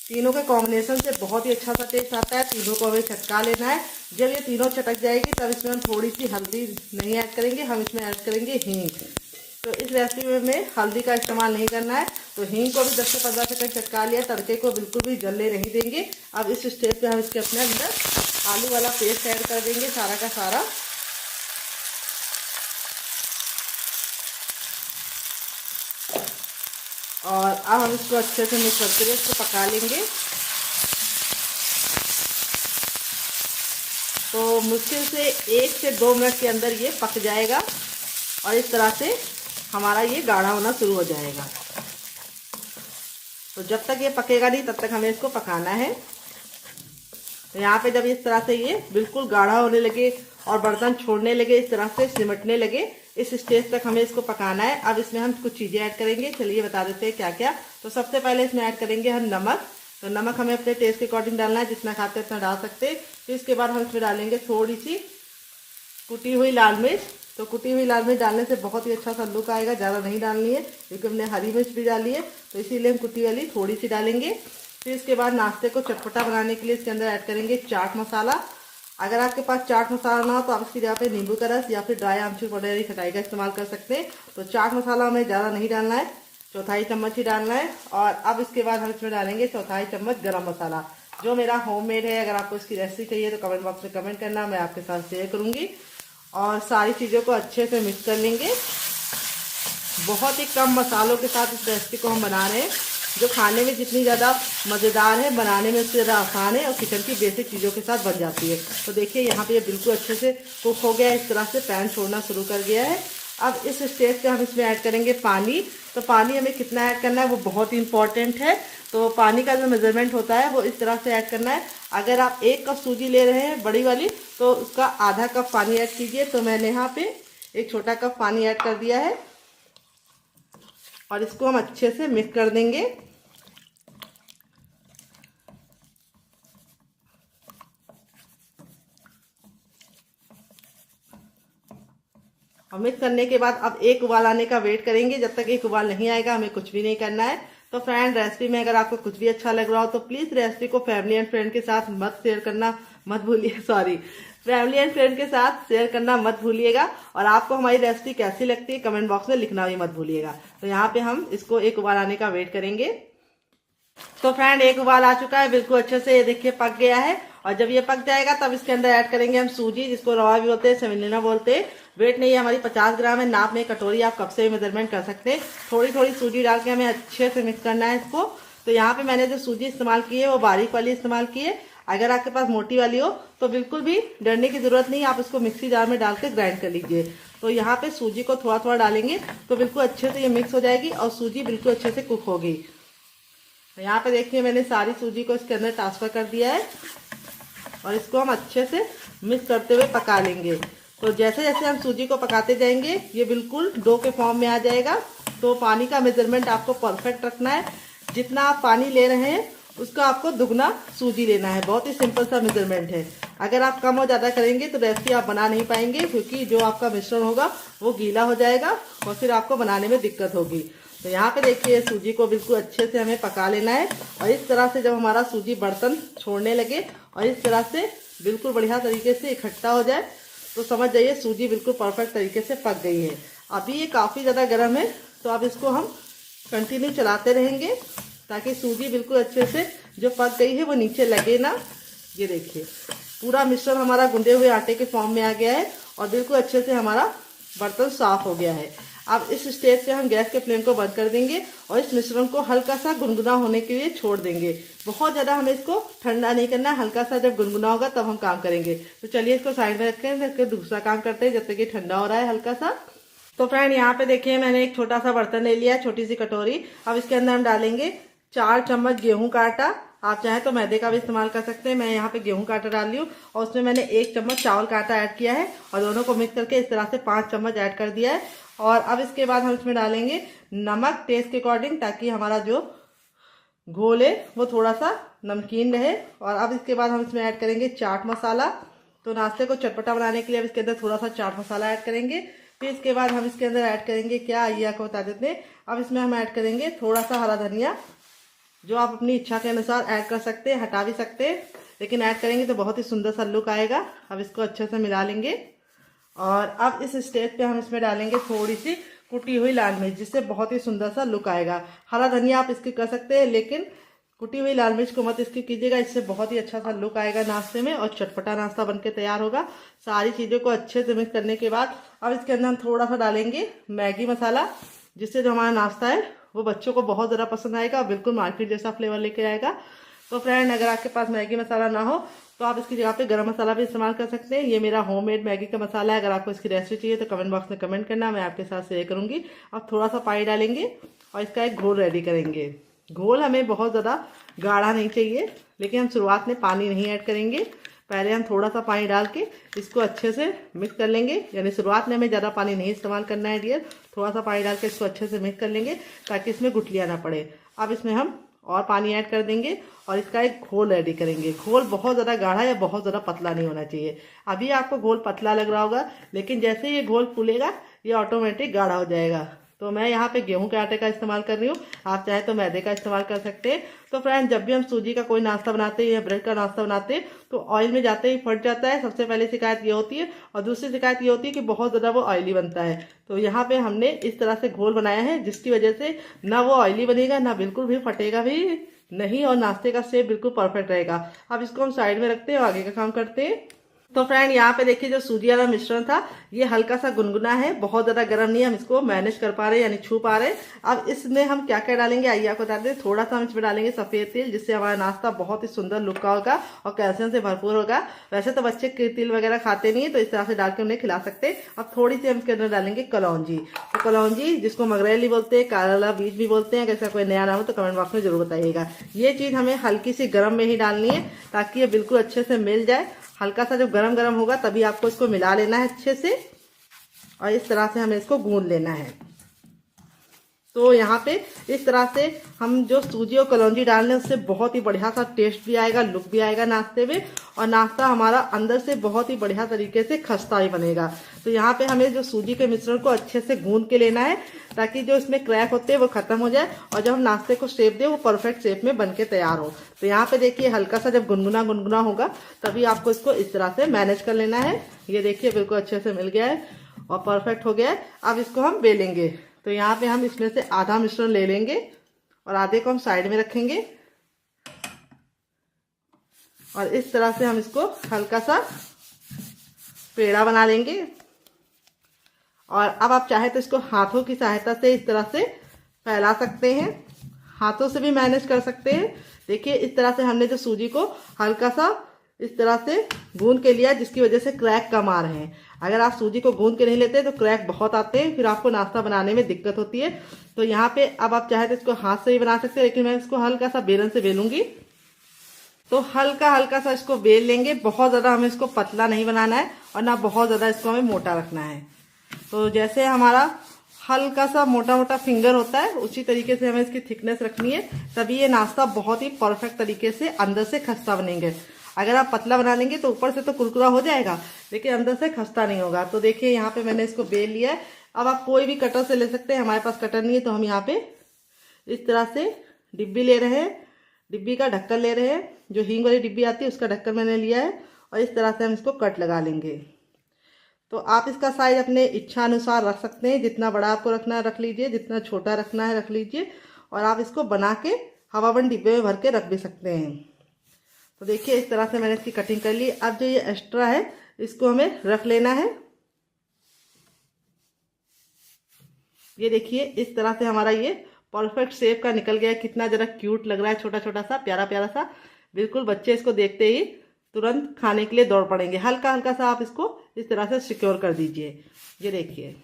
तीनों के कॉम्बिनेशन से बहुत ही अच्छा सा टेस्ट आता है। तीनों को हमें चटका लेना है। जब ये तीनों चटक जाएगी तब इसमें हम थोड़ी सी हल्दी नहीं ऐड करेंगे, हम इसमें ऐड करेंगे हींग। तो इस रेसिपी में हल्दी का इस्तेमाल नहीं करना है। तो हींग को भी 10 से 15 सेकंड चटका लिया। तड़के को बिल्कुल भी जलने नहीं देंगे। अब इस स्टेज पे हम इसके अपने अंदर आलू वाला पेस्ट ऐड कर देंगे सारा का सारा। और अब हम इसको अच्छे से मिक्स करते हुए इसको पका लेंगे। तो मुश्किल से 1 से 2 मिनट के अंदर ये पक जाएगा और इस तरह से हमारा ये गाढ़ा होना शुरू हो जाएगा। तो जब तक ये पकेगा नहीं तब तक हमें इसको पकाना है। तो यहाँ पे जब इस तरह से ये बिल्कुल गाढ़ा होने लगे और बर्तन छोड़ने लगे, इस तरह से सिमटने लगे, इस स्टेज तक हमें इसको पकाना है। अब इसमें हम कुछ चीज़ें ऐड करेंगे, चलिए बता देते हैं क्या क्या। तो सबसे पहले इसमें ऐड करेंगे हम नमक। तो नमक हमें अपने टेस्ट के अकॉर्डिंग डालना है, जितना खाते हैं उतना डाल सकते हैं। फिर इसके बाद हम इसमें डालेंगे थोड़ी सी कुटी हुई लाल मिर्च। तो कुटी हुई लाल मिर्च डालने से बहुत ही अच्छा सा लुक आएगा। ज़्यादा नहीं डालनी है क्योंकि हमने हरी मिर्च भी डाली है, तो इसीलिए हम कुटी वाली थोड़ी सी डालेंगे। फिर इसके बाद नाश्ते को चटपटा बनाने के लिए इसके अंदर ऐड करेंगे चाट मसाला। अगर आपके पास चाट मसाला ना हो तो आप इसकी जगह पे नींबू का रस या फिर ड्राई आमचूर पाउडर या खटाई का इस्तेमाल कर सकते हैं। तो चाट मसाला हमें ज़्यादा नहीं डालना है, 1/4 चम्मच ही डालना है। और अब इसके बाद हम इसमें डालेंगे 1/4 चम्मच गरम मसाला, जो मेरा होममेड है। अगर आपको इसकी रेसिपी चाहिए तो कमेंट बॉक्स में कमेंट करना, मैं आपके साथ शेयर करूँगी। और सारी चीज़ों को अच्छे से मिक्स कर लेंगे। बहुत ही कम मसालों के साथ इस रेसिपी को हम बना रहे हैं, जो खाने में जितनी ज़्यादा मज़ेदार है, बनाने में उससे ज़्यादा आसान है और किचन की बेसिक चीज़ों के साथ बन जाती है। तो देखिए यहाँ पे ये बिल्कुल अच्छे से कुक हो गया, इस तरह से पैन छोड़ना शुरू कर गया है। अब इस स्टेज पे हम इसमें ऐड करेंगे पानी। तो पानी हमें कितना ऐड करना है वो बहुत ही इंपॉर्टेंट है। तो पानी का जो मेजरमेंट होता है वो इस तरह से ऐड करना है। अगर आप 1 कप सूजी ले रहे हैं बड़ी वाली, तो उसका आधा कप पानी ऐड कीजिए। तो मैंने यहाँ पे 1 छोटा कप पानी ऐड कर दिया है और इसको हम अच्छे से मिक्स कर देंगे। और मिक्स करने के बाद अब 1 उबाल आने का वेट करेंगे। जब तक 1 उबाल नहीं आएगा हमें कुछ भी नहीं करना है। तो फ्रेंड रेसिपी में अगर आपको कुछ भी अच्छा लग रहा हो तो प्लीज़ रेसिपी को फैमिली एंड फ्रेंड के साथ मत शेयर करना मत भूलिए फैमिली एंड फ्रेंड के साथ शेयर करना मत भूलिएगा। और आपको हमारी रेसिपी कैसी लगती है कमेंट बॉक्स में लिखना भी मत भूलिएगा। तो यहाँ पे हम इसको 1 उबाल आने का वेट करेंगे। तो फ्रेंड 1 उबाल आ चुका है, बिल्कुल अच्छे से ये देखिए पक गया है। और जब ये पक जाएगा तब इसके अंदर ऐड करेंगे हम सूजी, जिसको रवा भी बोलते हैं, सेमिलिना बोलते हैं। वेट नहीं है हमारी 50 ग्राम है, नाप में कटोरी आप कब से भी मेजरमेंट कर सकते हैं। थोड़ी थोड़ी सूजी डाल के हमें अच्छे से मिक्स करना है इसको। तो यहाँ पे मैंने जो सूजी इस्तेमाल की है वो बारीक वाली इस्तेमाल की है। अगर आपके पास मोटी वाली हो तो बिल्कुल भी डरने की जरूरत नहीं, आप इसको मिक्सी जार में डाल के ग्राइंड कर लीजिए। तो यहाँ पे सूजी को थोड़ा थोड़ा डालेंगे तो बिल्कुल अच्छे से ये मिक्स हो जाएगी और सूजी बिल्कुल अच्छे से कुक होगी। तो यहाँ पे देखिए मैंने सारी सूजी को इसके अंदर ट्रांसफर कर दिया है और इसको हम अच्छे से मिक्स करते हुए पका लेंगे। तो जैसे जैसे हम सूजी को पकाते जाएंगे ये बिल्कुल डो के फॉर्म में आ जाएगा। तो पानी का मेजरमेंट आपको परफेक्ट रखना है, जितना आप पानी ले रहे हैं उसका आपको दुगना सूजी लेना है। बहुत ही सिंपल सा मेजरमेंट है। अगर आप कम और ज़्यादा करेंगे तो रेसिपी आप बना नहीं पाएंगे, क्योंकि जो आपका मिश्रण होगा वो गीला हो जाएगा और फिर आपको बनाने में दिक्कत होगी। तो यहाँ पे देखिए सूजी को बिल्कुल अच्छे से हमें पका लेना है। और इस तरह से जब हमारा सूजी बर्तन छोड़ने लगे और इस तरह से बिल्कुल बढ़िया तरीके से इकट्ठा हो जाए तो समझ जाइए सूजी बिल्कुल परफेक्ट तरीके से पक गई है। अभी ये काफ़ी ज़्यादा गर्म है, तो अब इसको हम कंटिन्यू चलाते रहेंगे ताकि सूजी बिल्कुल अच्छे से जो पक गई है वो नीचे लगे ना। ये देखिए पूरा मिश्रण हमारा गूंदे हुए आटे के फॉर्म में आ गया है और बिल्कुल अच्छे से हमारा बर्तन साफ हो गया है। अब इस स्टेज पे हम गैस के फ्लेम को बंद कर देंगे और इस मिश्रण को हल्का सा गुनगुना होने के लिए छोड़ देंगे। बहुत ज़्यादा हमें इसको ठंडा नहीं करना, हल्का सा जब गुनगुना होगा तब हम काम करेंगे। तो चलिए इसको साइड में रखकर दूसरा काम करते हैं जब तक ये ठंडा हो रहा है हल्का सा। तो फ्रेंड यहाँ पे देखिए मैंने एक छोटा सा बर्तन ले लिया, छोटी सी कटोरी। अब इसके अंदर हम डालेंगे 4 चम्मच गेहूं का आटा। आप चाहे तो मैदे का भी इस्तेमाल कर सकते हैं, मैं यहाँ पे गेहूं का आटा डाल रही हूँ। और उसमें मैंने 1 चम्मच चावल का आटा ऐड किया है और दोनों को मिक्स करके इस तरह से 5 चम्मच ऐड कर दिया है। और अब इसके बाद हम इसमें डालेंगे नमक टेस्ट के अकॉर्डिंग, ताकि हमारा जो घोल है वो थोड़ा सा नमकीन रहे। और अब इसके बाद हम इसमें ऐड करेंगे चाट मसाला। तो नाश्ते को चटपटा बनाने के लिए अब इसके अंदर थोड़ा सा चाट मसाला ऐड करेंगे। फिर इसके बाद हम इसके अंदर ऐड करेंगे क्या, आइए आपको बता देते हैं। अब इसमें हम ऐड करेंगे थोड़ा सा हरा धनिया, जो आप अपनी इच्छा के अनुसार ऐड कर सकते हैं, हटा भी सकते हैं, लेकिन ऐड करेंगे तो बहुत ही सुंदर सा लुक आएगा। अब इसको अच्छे से मिला लेंगे और अब इस स्टेज पे हम इसमें डालेंगे थोड़ी सी कुटी हुई लाल मिर्च, जिससे बहुत ही सुंदर सा लुक आएगा। हरा धनिया आप इसकी कर सकते हैं, लेकिन कुटी हुई लाल मिर्च को मत इसकी कीजिएगा, इससे बहुत ही अच्छा सा लुक आएगा नाश्ते में और चटपटा नाश्ता बनके तैयार होगा। सारी चीज़ों को अच्छे से मिक्स करने के बाद अब इसके अंदर हम थोड़ा सा डालेंगे मैगी मसाला, जिससे जो हमारा नाश्ता है वो बच्चों को बहुत ज़्यादा पसंद आएगा और बिल्कुल मार्केट जैसा फ्लेवर लेके आएगा। तो फ्रेंड अगर आपके पास मैगी मसाला ना हो तो आप इसकी जगह पे गरम मसाला भी इस्तेमाल कर सकते हैं। ये मेरा होममेड मैगी का मसाला है। अगर आपको इसकी रेसिपी चाहिए तो कमेंट बॉक्स में कमेंट करना, मैं आपके साथ शेयर करूंगी। अब थोड़ा सा पानी डालेंगे और इसका एक घोल रेडी करेंगे। घोल हमें बहुत ज़्यादा गाढ़ा नहीं चाहिए, लेकिन हम शुरुआत में पानी नहीं ऐड करेंगे। पहले हम थोड़ा सा पानी डाल के इसको अच्छे से मिक्स कर लेंगे, यानी शुरुआत में हमें ज़्यादा पानी नहीं इस्तेमाल करना है डियर। थोड़ा सा पानी डाल के इसको अच्छे से मिक्स कर लेंगे ताकि इसमें गुठलियाँ ना पड़े। अब इसमें हम और पानी ऐड कर देंगे और इसका एक घोल रेडी करेंगे। घोल बहुत ज़्यादा गाढ़ा या बहुत ज़्यादा पतला नहीं होना चाहिए। अभी आपको घोल पतला लग रहा होगा, लेकिन जैसे ये घोल फूलेगा ये ऑटोमेटिक गाढ़ा हो जाएगा। तो मैं यहाँ पे गेहूं के आटे का इस्तेमाल कर रही हूँ, आप चाहे तो मैदे का इस्तेमाल कर सकते हैं। तो फ्रेंड जब भी हम सूजी का कोई नाश्ता बनाते हैं या ब्रेड का नाश्ता बनाते हैं तो ऑयल में जाते ही फट जाता है। सबसे पहले शिकायत ये होती है, और दूसरी शिकायत ये होती है कि बहुत ज़्यादा वो ऑयली बनता है। तो यहाँ पे हमने इस तरह से घोल बनाया है जिसकी वजह से ना वो ऑयली बनेगा, ना बिल्कुल भी फटेगा भी नहीं, और नाश्ते का शेप बिल्कुल परफेक्ट रहेगा। अब इसको हम साइड में रखते हैं और आगे का काम करते हैं। तो फ्रेंड यहाँ पे देखिए जो सूजी वाला मिश्रण था ये हल्का सा गुनगुना है, बहुत ज़्यादा गर्म नहीं है, हम इसको मैनेज कर पा रहे हैं, यानी छू पा रहे हैं। अब इसमें हम क्या क्या डालेंगे आइए आपको बता दें। थोड़ा सा हम इसमें डालेंगे सफ़ेद तिल, जिससे हमारा नाश्ता बहुत ही सुंदर लुक का होगा और कैल्शियम से भरपूर होगा। वैसे तो बच्चे तिल वगैरह खाते नहीं है, तो इस तरह से डाल के उन्हें खिला सकते हैं। अब थोड़ी सी हम इसके अंदर डालेंगे कलौंजी। तो कलौंजी जिसको मगरेली बोलते हैं, काला बीज भी बोलते हैं, अगर कोई नया नाम हो तो कमेंट बॉक्स में जरूर बताइएगा। ये चीज़ हमें हल्की सी गर्म में ही डालनी है ताकि ये बिल्कुल अच्छे से मिल जाए। हल्का सा जब गरम गरम होगा तभी आपको इसको मिला लेना है अच्छे से, और इस तरह से हमें इसको गूंद लेना है। तो यहाँ पे इस तरह से हम जो सूजी और कलौंजी डाल रहे हैं उससे बहुत ही बढ़िया सा टेस्ट भी आएगा, लुक भी आएगा नाश्ते में, और नाश्ता हमारा अंदर से बहुत ही बढ़िया तरीके से खस्ता ही बनेगा। तो यहाँ पे हमें जो सूजी के मिश्रण को अच्छे से गूंद के लेना है ताकि जो इसमें क्रैक होते हैं वो खत्म हो जाए और जब हम नाश्ते को शेप दें वो परफेक्ट शेप में बन के तैयार हो। तो यहाँ पे देखिए हल्का सा जब गुनगुना गुनगुना होगा तभी आपको इसको इस तरह से मैनेज कर लेना है। ये देखिए बिल्कुल अच्छे से मिल गया है और परफेक्ट हो गया है। अब इसको हम बेलेंगे। तो यहाँ पे हम इसमें से आधा मिश्रण ले लेंगे और आधे को हम साइड में रखेंगे और इस तरह से हम इसको हल्का सा पेड़ा बना लेंगे। और अब आप चाहे तो इसको हाथों की सहायता से इस तरह से फैला सकते हैं, हाथों से भी मैनेज कर सकते हैं। देखिए इस तरह से हमने जो सूजी को हल्का सा इस तरह से गूंद के लिया, जिसकी वजह से क्रैक कम आ रहे हैं। अगर आप सूजी को गूंद के नहीं लेते तो क्रैक बहुत आते हैं, फिर आपको नाश्ता बनाने में दिक्कत होती है। तो यहाँ पे अब आप चाहे तो इसको हाथ से ही बना सकते हैं, लेकिन मैं इसको हल्का सा बेलन से बेलूंगी। तो हल्का हल्का सा इसको बेल लेंगे, बहुत ज़्यादा हमें इसको पतला नहीं बनाना है और ना बहुत ज़्यादा इसको हमें मोटा रखना है। तो जैसे हमारा हल्का सा मोटा मोटा फिंगर होता है उसी तरीके से हमें इसकी थिकनेस रखनी है, तभी ये नाश्ता बहुत ही परफेक्ट तरीके से अंदर से खस्ता बनेंगे। अगर आप पतला बना लेंगे तो ऊपर से तो कुरकुरा हो जाएगा लेकिन अंदर से खस्ता नहीं होगा। तो देखिए यहाँ पे मैंने इसको बेल लिया है। अब आप कोई भी कटर से ले सकते हैं, हमारे पास कटर नहीं है तो हम यहाँ पे इस तरह से डिब्बी ले रहे हैं, डिब्बी का ढक्कन ले रहे हैं, जो हींग वाली डिब्बी आती है उसका ढक्कन मैंने लिया है और इस तरह से हम इसको कट लगा लेंगे। तो आप इसका साइज अपने इच्छा अनुसार रख सकते हैं, जितना बड़ा आपको रखना है रख लीजिए, जितना छोटा रखना है रख लीजिए। और आप इसको बना के हवाबंद डिब्बे में भर के रख भी सकते हैं। तो देखिए इस तरह से मैंने इसकी कटिंग कर ली। अब जो ये एक्स्ट्रा है इसको हमें रख लेना है। ये देखिए इस तरह से हमारा ये परफेक्ट शेप का निकल गया। कितना जरा क्यूट लग रहा है, छोटा छोटा सा प्यारा प्यारा सा। बिल्कुल बच्चे इसको देखते ही तुरंत खाने के लिए दौड़ पड़ेंगे। हल्का हल्का सा आप इसको इस तरह से सिक्योर कर दीजिए। ये देखिए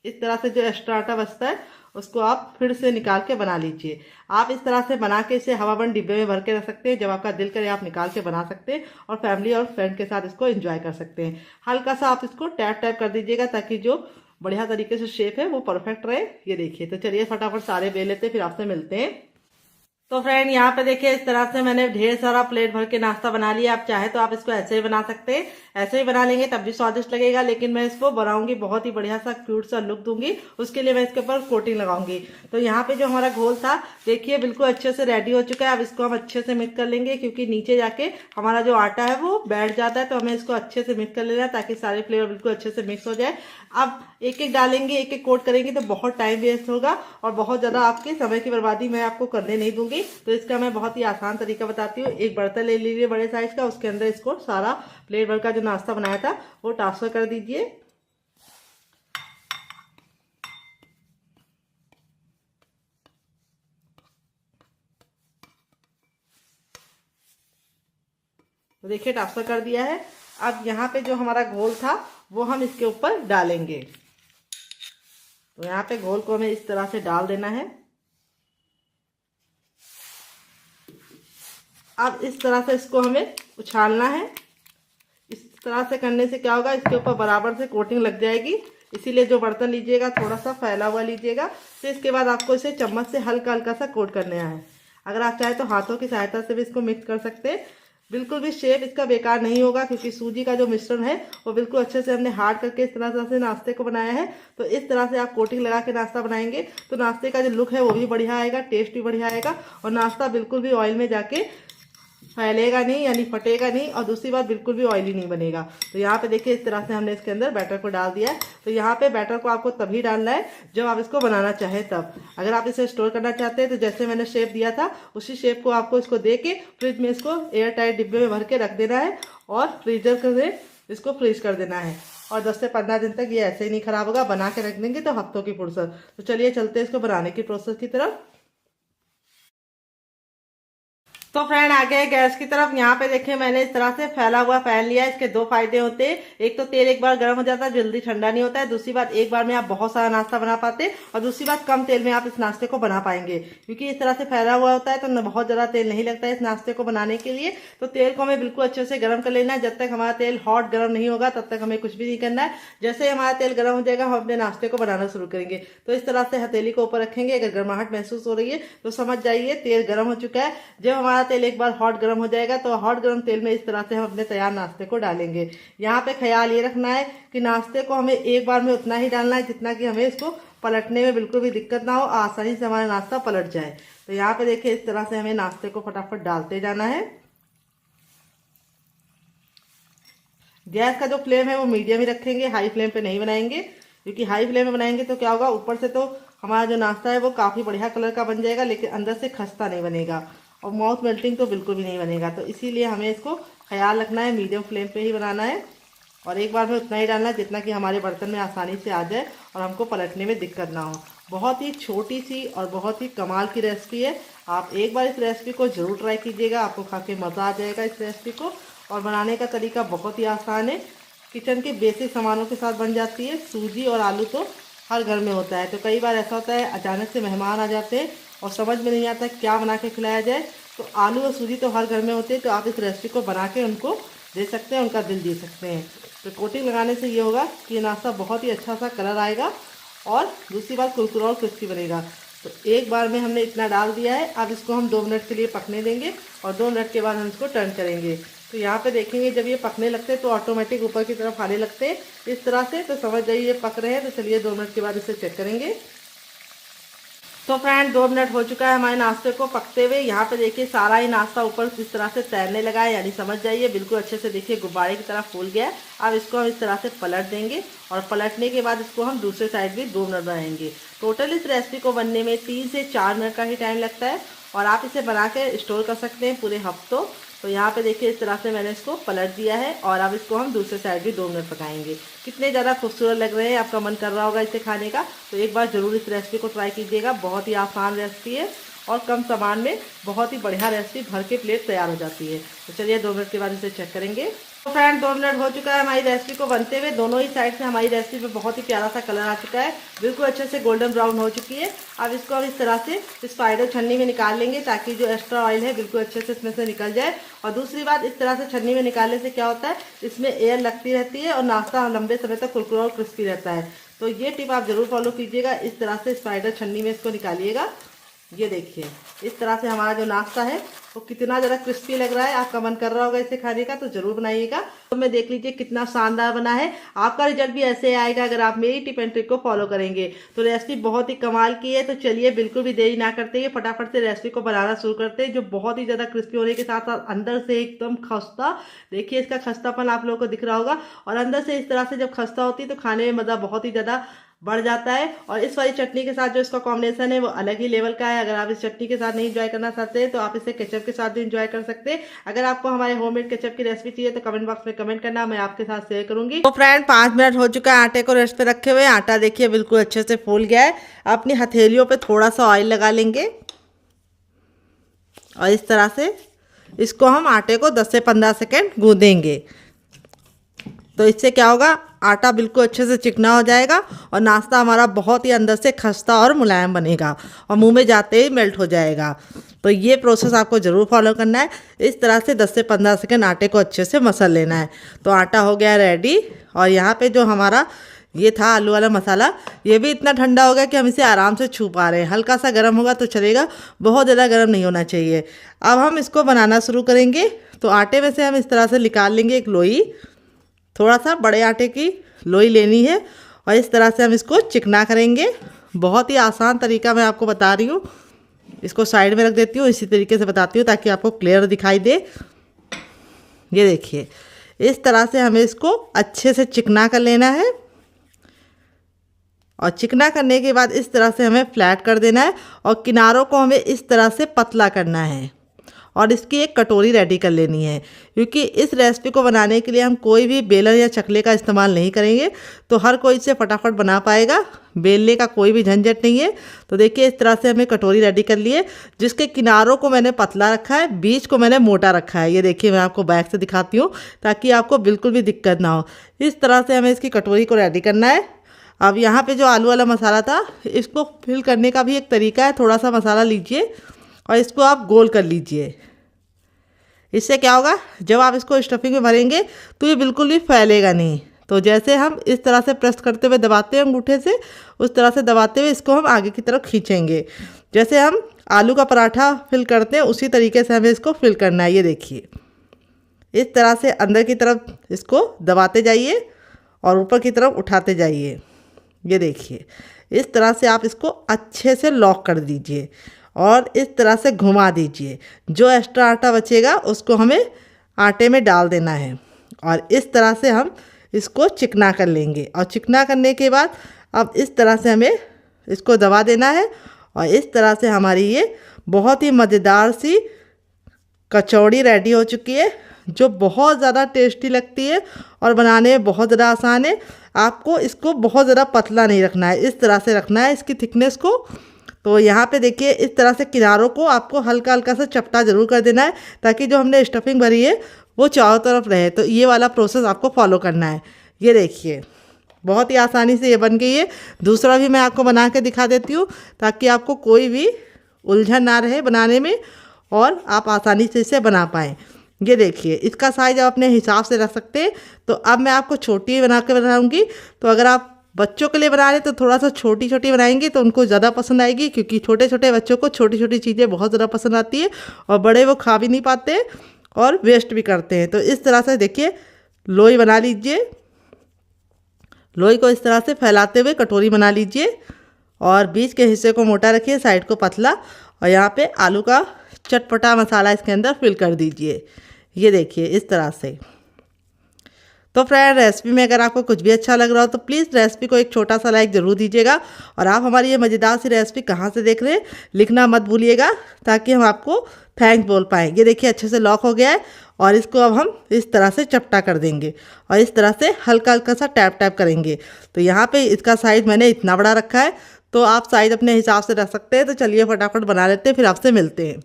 इस तरह से जो एक्स्ट्रा आटा बचता है उसको आप फिर से निकाल के बना लीजिए। आप इस तरह से बना के इसे हवाबंद डिब्बे में भर के रख सकते हैं। जब आपका दिल करे आप निकाल के बना सकते हैं और फैमिली और फ्रेंड के साथ इसको एंजॉय कर सकते हैं। हल्का सा आप इसको टैप टैप कर दीजिएगा ताकि जो बढ़िया तरीके से शेप है वो परफेक्ट रहे। ये देखिए, तो चलिए फटाफट सारे बेल लेते हैं, फिर आपसे मिलते हैं। तो फ्रेंड यहाँ पे देखिए इस तरह से मैंने ढेर सारा प्लेट भर के नाश्ता बना लिया। आप चाहे तो आप इसको ऐसे ही बना सकते हैं, ऐसे ही बना लेंगे तब भी स्वादिष्ट लगेगा। लेकिन मैं इसको बनाऊंगी बहुत ही बढ़िया सा क्यूट सा लुक दूंगी, उसके लिए मैं इसके ऊपर कोटिंग लगाऊंगी। तो यहाँ पे जो हमारा घोल था देखिए बिल्कुल अच्छे से रेडी हो चुका है। अब इसको हम अच्छे से मिक्स कर लेंगे, क्योंकि नीचे जाके हमारा जो आटा है वो बैठ जाता है। तो हमें इसको अच्छे से मिक्स कर लेना है ताकि सारे फ्लेवर बिल्कुल अच्छे से मिक्स हो जाए। अब एक एक डालेंगे, एक एक कोट करेंगे तो बहुत टाइम वेस्ट होगा और बहुत ज़्यादा आपके समय की बर्बादी मैं आपको करने नहीं दूंगी। तो इसका मैं बहुत ही आसान तरीका बताती हूँ। एक बर्तन ले लीजिए बड़े साइज का, उसके अंदर इसको सारा प्लेट भर का जो नाश्ता बनाया था वो ट्रांसफर कर दीजिए। तो देखिए ट्रांसफर कर दिया है। अब यहाँ पे जो हमारा घोल था वो हम इसके ऊपर डालेंगे। तो यहाँ पे घोल को हमें इस तरह से डाल देना है। अब इस तरह से इसको हमें उछालना है। इस तरह से करने से क्या होगा, इसके ऊपर बराबर से कोटिंग लग जाएगी। इसीलिए जो बर्तन लीजिएगा थोड़ा सा फैला हुआ लीजिएगा। फिर इसके बाद आपको इसे चम्मच से हल्का हल्का सा कोट करना है। अगर आप चाहे तो हाथों की सहायता से भी इसको मिक्स कर सकते हैं। बिल्कुल भी शेप इसका बेकार नहीं होगा, क्योंकि सूजी का जो मिश्रण है वो बिल्कुल अच्छे से हमने हार्ड करके इस तरह से नाश्ते को बनाया है। तो इस तरह से आप कोटिंग लगा के नाश्ता बनाएंगे तो नाश्ते का जो लुक है वो भी बढ़िया आएगा, टेस्ट भी बढ़िया आएगा और नाश्ता बिल्कुल भी ऑयल में जाके फैलेगा नहीं, यानी फटेगा नहीं। और दूसरी बात बिल्कुल भी ऑयली नहीं बनेगा। तो यहाँ पे देखिए इस तरह से हमने इसके अंदर बैटर को डाल दिया है। तो यहाँ पे बैटर को आपको तभी डालना है जब आप इसको बनाना चाहें तब। अगर आप इसे स्टोर करना चाहते हैं तो जैसे मैंने शेप दिया था उसी शेप को आपको इसको दे के फ्रिज में इसको एयर टाइट डिब्बे में भर के रख देना है और फ्रीजर से इसको फ्रीज कर देना है। और 10 से 15 दिन तक ये ऐसे ही नहीं खराब होगा। बना के रख देंगे तो हफ्तों की फुर्सत। तो चलिए चलते हैं इसको बनाने की प्रोसेस की तरफ। तो फ्रेंड आ गए गैस की तरफ। यहाँ पे देखिए मैंने इस तरह से फैला हुआ पैन लिया है। इसके दो फायदे होते हैं, एक तो तेल एक बार गर्म हो जाता है, जल्दी ठंडा नहीं होता है। दूसरी बात एक बार में आप बहुत सारा नाश्ता बना पाते हैं और दूसरी बात कम तेल में आप इस नाश्ते को बना पाएंगे, क्योंकि इस तरह से फैला हुआ होता है तो बहुत ज्यादा तेल नहीं लगता है इस नाश्ते को बनाने के लिए। तो तेल को हमें बिल्कुल अच्छे से गर्म कर लेना है। जब तक हमारा तेल हॉट गर्म नहीं होगा तब तक हमें कुछ भी नहीं करना है। जैसे ही हमारा तेल गर्म हो जाएगा हम अपने नाश्ते को बनाना शुरू करेंगे। तो इस तरह से हथेली को ऊपर रखेंगे। अगर गर्माहट महसूस हो रही है तो समझ जाइए तेल गर्म हो चुका है। जब हमारा तेल एक बार हॉट गर्म हो जाएगा तो हॉट गर्म तेल में इस तरह से हम अपने तैयार नाश्ते को डालेंगे। यहाँ पे ख्याल ये रखना है कि नाश्ते को हमें एक बार में उतना ही डालना है जितना कि हमें इसको पलटने में बिल्कुल भी दिक्कत ना हो, आसानी से हमारा नाश्ता पलट जाए। तो यहाँ पे देखिए इस तरह से हमें नाश्ते को फटाफट डालते जाना है। गैस का जो फ्लेम है वो मीडियम ही रखेंगे, हाई फ्लेम पे नहीं बनाएंगे, क्योंकि हाई फ्लेम में बनाएंगे तो क्या होगा, ऊपर से तो हमारा जो नाश्ता है वो काफ़ी बढ़िया कलर का बन जाएगा लेकिन अंदर से खस्ता नहीं बनेगा और माउथ मेल्टिंग तो बिल्कुल भी नहीं बनेगा। तो इसीलिए हमें इसको ख्याल रखना है, मीडियम फ्लेम पे ही बनाना है और एक बार में उतना ही डालना है जितना कि हमारे बर्तन में आसानी से आ जाए और हमको पलटने में दिक्कत ना हो। बहुत ही छोटी सी और बहुत ही कमाल की रेसिपी है। आप एक बार इस रेसिपी को ज़रूर ट्राई कीजिएगा, आपको खा के मज़ा आ जाएगा इस रेसिपी को। और बनाने का तरीका बहुत ही आसान है, किचन के बेसिक सामानों के साथ बन जाती है। सूजी और आलू तो हर घर में होता है। तो कई बार ऐसा होता है अचानक से मेहमान आ जाते हैं और समझ में नहीं आता क्या बना के खिलाया जाए, तो आलू और सूजी तो हर घर में होते हैं। तो आप इस रेसिपी को बना के उनको दे सकते हैं, उनका दिल जीत सकते हैं। तो कोटिंग लगाने से ये होगा कि नाश्ता बहुत ही अच्छा सा कलर आएगा और दूसरी बात कुरकुरा और क्रिस्पी बनेगा। तो एक बार में हमने इतना डाल दिया है। अब इसको हम 2 मिनट के लिए पकने देंगे और 2 मिनट के बाद हम इसको टर्न करेंगे। तो यहाँ पे देखेंगे जब ये पकने लगते हैं तो ऑटोमेटिक ऊपर की तरफ आने लगते हैं इस तरह से। तो समझ जाइए ये पक रहे हैं। तो चलिए 2 मिनट के बाद इसे चेक करेंगे। तो फ्रेंड 2 मिनट हो चुका है हमारे नाश्ते को पकते हुए। यहाँ पे देखिए सारा ही नाश्ता ऊपर इस तरह से तैरने लगा है, यानी समझ जाइए बिल्कुल अच्छे से देखिए गुब्बारे की तरह फूल गया है। अब इसको हम इस तरह से पलट देंगे और पलटने के बाद इसको हम दूसरे साइड भी 2 मिनट बनाएंगे। टोटल इस रेसिपी को बनने में 3 से 4 मिनट का ही टाइम लगता है और आप इसे बना के स्टोर कर सकते हैं पूरे हफ्तों। तो यहाँ पे देखिए इस तरह से मैंने इसको पलट दिया है और अब इसको हम दूसरे साइड भी 2 मिनट पकाएंगे। कितने ज़्यादा खूबसूरत लग रहे हैं, आपका मन कर रहा होगा इसे खाने का। तो एक बार ज़रूर इस रेसिपी को ट्राई कीजिएगा, बहुत ही आसान रेसिपी है और कम सामान में बहुत ही बढ़िया रेसिपी भर के प्लेट तैयार हो जाती है। तो चलिए 2 मिनट के बाद इसे चेक करेंगे। तो फ्रेंड 2 मिनट हो चुका है हमारी रेसिपी को बनते हुए। दोनों ही साइड से हमारी रेसिपी पे बहुत ही प्यारा सा कलर आ चुका है, बिल्कुल अच्छे से गोल्डन ब्राउन हो चुकी है। अब इसको हम इस तरह से स्पाइडर छन्नी में निकाल लेंगे ताकि जो एक्स्ट्रा ऑयल है बिल्कुल अच्छे से इसमें से निकल जाए। और दूसरी बात, इस तरह से छन्नी में निकालने से क्या होता है, इसमें एयर लगती रहती है और नाश्ता लंबे समय तक कुरकुरा और क्रिस्पी रहता है। तो ये टिप आप ज़रूर फॉलो कीजिएगा, इस तरह से स्पाइडर छन्नी में इसको निकालिएगा। ये देखिए इस तरह से हमारा जो नाश्ता है वो कितना ज़्यादा क्रिस्पी लग रहा है। आपका मन कर रहा होगा इसे खाने का, तो ज़रूर बनाइएगा। तो मैं देख लीजिए कितना शानदार बना है। आपका रिजल्ट भी ऐसे आएगा अगर आप मेरी टिप एंड ट्रिक को फॉलो करेंगे। तो रेसिपी बहुत ही कमाल की है। तो चलिए बिल्कुल भी देरी ना करते हुए फटाफट से रेसिपी को बनाना शुरू करते हैं, जो बहुत ही ज़्यादा क्रिस्पी होने के साथ साथ अंदर से एकदम खस्ता। देखिए इसका खस्तापन आप लोगों को दिख रहा होगा और अंदर से इस तरह से जब खस्ता होती है तो खाने में मज़ा बहुत ही ज़्यादा बढ़ जाता है। और इस वाली चटनी के साथ जो इसका कॉम्बिनेशन है वो अलग ही लेवल का है। अगर आप इस चटनी के साथ नहीं एंजॉय करना चाहते हैं तो आप इसे केचप के साथ भी एंजॉय कर सकते हैं। अगर आपको हमारे होममेड केचप की रेसिपी चाहिए तो कमेंट बॉक्स में कमेंट करना, मैं आपके साथ शेयर करूंगी। तो फ्रेंड 5 मिनट हो चुका है आटे को रेस्ट पे रखे हुए। आटा देखिए बिल्कुल अच्छे से फूल गया है। अपनी हथेलियों पे थोड़ा सा ऑयल लगा लेंगे और इस तरह से इसको हम आटे को 10 से 15 सेकेंड गूंदेंगे। तो इससे क्या होगा, आटा बिल्कुल अच्छे से चिकना हो जाएगा और नाश्ता हमारा बहुत ही अंदर से खस्ता और मुलायम बनेगा और मुंह में जाते ही मेल्ट हो जाएगा। तो ये प्रोसेस आपको ज़रूर फॉलो करना है। इस तरह से 10 से 15 सेकेंड आटे को अच्छे से मसल लेना है। तो आटा हो गया रेडी। और यहाँ पे जो हमारा ये था आलू वाला मसाला, ये भी इतना ठंडा हो गया कि हम इसे आराम से छू पा रहे हैं। हल्का सा गर्म होगा तो चलेगा, बहुत ज़्यादा गर्म नहीं होना चाहिए। अब हम इसको बनाना शुरू करेंगे। तो आटे में से हम इस तरह से निकाल लेंगे एक लोई। थोड़ा सा बड़े आटे की लोई लेनी है और इस तरह से हम इसको चिकना करेंगे। बहुत ही आसान तरीका मैं आपको बता रही हूँ। इसको साइड में रख देती हूँ, इसी तरीके से बताती हूँ ताकि आपको क्लियर दिखाई दे। ये देखिए इस तरह से हमें इसको अच्छे से चिकना कर लेना है और चिकना करने के बाद इस तरह से हमें फ्लैट कर देना है और किनारों को हमें इस तरह से पतला करना है और इसकी एक कटोरी रेडी कर लेनी है। क्योंकि इस रेसिपी को बनाने के लिए हम कोई भी बेलन या चकले का इस्तेमाल नहीं करेंगे, तो हर कोई इसे फटाफट बना पाएगा। बेलने का कोई भी झंझट नहीं है। तो देखिए इस तरह से हमें कटोरी रेडी कर ली है, जिसके किनारों को मैंने पतला रखा है, बीच को मैंने मोटा रखा है। ये देखिए मैं आपको बैक से दिखाती हूँ ताकि आपको बिल्कुल भी दिक्कत ना हो। इस तरह से हमें इसकी कटोरी को रेडी करना है। अब यहाँ पे जो आलू वाला मसाला था, इसको फिल करने का भी एक तरीका है। थोड़ा सा मसाला लीजिए और इसको आप गोल कर लीजिए। इससे क्या होगा, जब आप इसको स्टफिंग में भरेंगे तो ये बिल्कुल भी फैलेगा नहीं। तो जैसे हम इस तरह से प्रेस करते हुए दबाते हैं अंगूठे से, उस तरह से दबाते हुए इसको हम आगे की तरफ खींचेंगे। जैसे हम आलू का पराठा फिल करते हैं उसी तरीके से हमें इसको फिल करना है। ये देखिए इस तरह से अंदर की तरफ इसको दबाते जाइए और ऊपर की तरफ उठाते जाइए। ये देखिए इस तरह से आप इसको अच्छे से लॉक कर दीजिए और इस तरह से घुमा दीजिए। जो एक्स्ट्रा आटा बचेगा उसको हमें आटे में डाल देना है और इस तरह से हम इसको चिकना कर लेंगे। और चिकना करने के बाद अब इस तरह से हमें इसको दबा देना है और इस तरह से हमारी ये बहुत ही मज़ेदार सी कचौड़ी रेडी हो चुकी है, जो बहुत ज़्यादा टेस्टी लगती है और बनाने में बहुत ज़्यादा आसान है। आपको इसको बहुत ज़्यादा पतला नहीं रखना है, इस तरह से रखना है इसकी थिकनेस को। तो यहाँ पे देखिए इस तरह से किनारों को आपको हल्का हल्का सा चपटा ज़रूर कर देना है ताकि जो हमने स्टफिंग भरी है वो चारों तरफ रहे। तो ये वाला प्रोसेस आपको फॉलो करना है। ये देखिए बहुत ही आसानी से ये बन गई है। दूसरा भी मैं आपको बना के दिखा देती हूँ ताकि आपको कोई भी उलझन ना रहे बनाने में और आप आसानी से इसे बना पाएँ। ये देखिए इसका साइज आप अपने हिसाब से रख सकते हैं। तो अब मैं आपको छोटी बना के बनाऊँगी। तो अगर आप बच्चों के लिए बना रहे तो थोड़ा सा छोटी छोटी बनाएंगे तो उनको ज़्यादा पसंद आएगी, क्योंकि छोटे छोटे बच्चों को छोटी छोटी चीज़ें बहुत ज़्यादा पसंद आती है और बड़े वो खा भी नहीं पाते और वेस्ट भी करते हैं। तो इस तरह से देखिए लोई बना लीजिए। लोई को इस तरह से फैलाते हुए कटोरी बना लीजिए और बीच के हिस्से को मोटा रखिए, साइड को पतला। और यहाँ पे आलू का चटपटा मसाला इसके अंदर फिल कर दीजिए। ये देखिए इस तरह से। तो फ्रेंड, रेसिपी में अगर आपको कुछ भी अच्छा लग रहा हो तो प्लीज़ रेसिपी को एक छोटा सा लाइक ज़रूर दीजिएगा। और आप हमारी ये मज़ेदार सी रेसिपी कहाँ से देख रहे हैं लिखना मत भूलिएगा, ताकि हम आपको थैंक्स बोल पाएँ। ये देखिए अच्छे से लॉक हो गया है और इसको अब हम इस तरह से चपटा कर देंगे और इस तरह से हल्का हल्का सा टैप टैप करेंगे। तो यहाँ पे इसका साइज़ मैंने इतना बड़ा रखा है, तो आप साइज़ अपने हिसाब से रख सकते हैं। तो चलिए फटाफट बना लेते हैं, फिर आपसे मिलते हैं।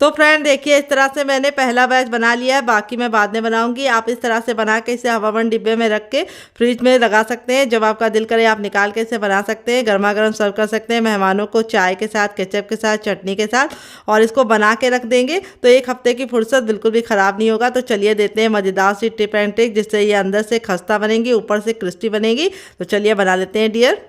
तो फ्रेंड देखिए इस तरह से मैंने पहला बैच बना लिया है, बाकी मैं बाद में बनाऊंगी। आप इस तरह से बना के इसे हवाबंद डिब्बे में रख के फ्रिज में लगा सकते हैं। जब आपका दिल करे आप निकाल के इसे बना सकते हैं, गर्मा गर्म सर्व कर सकते हैं मेहमानों को चाय के साथ, केचप के साथ, चटनी के साथ। और इसको बना के रख देंगे तो एक हफ्ते की फुर्सत बिल्कुल भी ख़राब नहीं होगा। तो चलिए देते हैं मज़ेदार सी टिप एंड ट्रिक, जिससे ये अंदर से खस्ता बनेगी, ऊपर से क्रिस्पी बनेगी। तो चलिए बना लेते हैं डियर।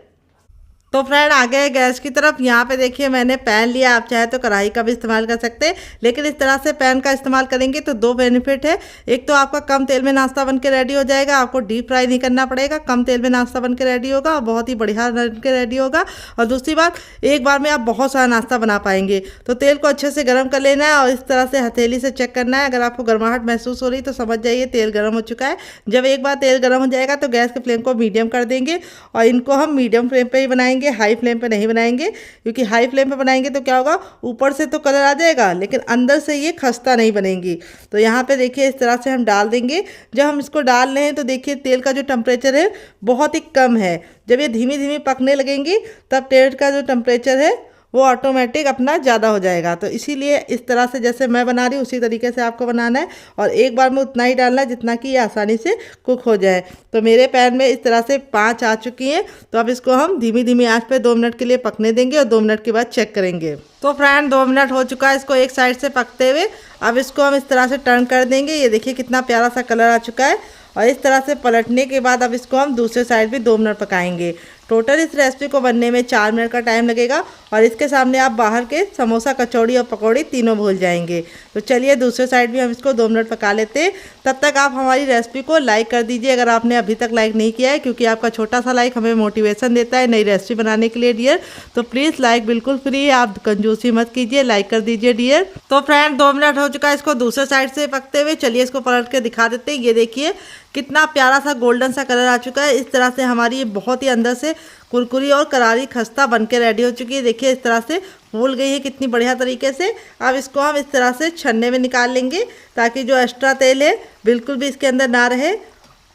तो फ्रेंड आ गए गैस की तरफ। यहाँ पे देखिए मैंने पैन लिया, आप चाहे तो कढ़ाई का भी इस्तेमाल कर सकते हैं, लेकिन इस तरह से पैन का इस्तेमाल करेंगे तो दो बेनिफिट है। एक तो आपका कम तेल में नाश्ता बन के रेडी हो जाएगा, आपको डीप फ्राई नहीं करना पड़ेगा, कम तेल में नाश्ता बन के रेडी होगा और बहुत ही बढ़िया बन के रेडी होगा। और दूसरी बात, एक बार में आप बहुत सारा नाश्ता बना पाएंगे। तो तेल को अच्छे से गर्म कर लेना है और इस तरह से हथेली से चेक करना है। अगर आपको गर्माहट महसूस हो रही तो समझ जाइए तेल गर्म हो चुका है। जब एक बार तेल गर्म हो जाएगा तो गैस के फ्लेम को मीडियम कर देंगे और इनको हम मीडियम फ्लेम पे ही बनाएंगे, हाई फ्लेम पे नहीं बनाएंगे। क्योंकि हाई फ्लेम पे बनाएंगे तो क्या होगा, ऊपर से तो कलर आ जाएगा लेकिन अंदर से ये खस्ता नहीं बनेगी। तो यहाँ पे देखिए इस तरह से हम डाल देंगे। जब हम इसको डाल रहे हैं तो देखिए तेल का जो टेम्परेचर है बहुत ही कम है। जब ये धीमी धीमी पकने लगेंगी तब तेल का जो टेम्परेचर है वो ऑटोमेटिक अपना ज़्यादा हो जाएगा। तो इसीलिए इस तरह से जैसे मैं बना रही हूँ उसी तरीके से आपको बनाना है और एक बार में उतना ही डालना है जितना कि ये आसानी से कुक हो जाए। तो मेरे पैन में इस तरह से 5 आ चुकी हैं। तो अब इसको हम धीमी धीमी आंच पे 2 मिनट के लिए पकने देंगे और 2 मिनट के बाद चेक करेंगे। तो फ्रेंड 2 मिनट हो चुका है इसको एक साइड से पकते हुए। अब इसको हम इस तरह से टर्न कर देंगे। ये देखिए कितना प्यारा सा कलर आ चुका है। और इस तरह से पलटने के बाद अब इसको हम दूसरे साइड भी 2 मिनट पकाएंगे। टोटल इस रेसिपी को बनने में 4 मिनट का टाइम लगेगा और इसके सामने आप बाहर के समोसा, कचौड़ी और पकौड़ी तीनों भूल जाएंगे। तो चलिए दूसरे साइड भी हम इसको 2 मिनट पका लेते हैं। तब तक आप हमारी रेसिपी को लाइक कर दीजिए अगर आपने अभी तक लाइक नहीं किया है, क्योंकि आपका छोटा सा लाइक हमें मोटिवेशन देता है नई रेसिपी बनाने के लिए डियर। तो प्लीज़ लाइक बिल्कुल फ्री है, आप कंजूसी मत कीजिए, लाइक कर दीजिए डियर। तो फ्रेंड 2 मिनट हो चुका है इसको दूसरे साइड से पकते हुए। चलिए इसको पलट के दिखा देते हैं। ये देखिए कितना प्यारा सा गोल्डन सा कलर आ चुका है। इस तरह से हमारी ये बहुत ही अंदर से कुरकुरी और करारी खस्ता बन के रेडी हो चुकी है। देखिए इस तरह से फूल गई है कितनी बढ़िया तरीके से। अब इसको हम इस तरह से छन्ने में निकाल लेंगे ताकि जो एक्स्ट्रा तेल है बिल्कुल भी इसके अंदर ना रहे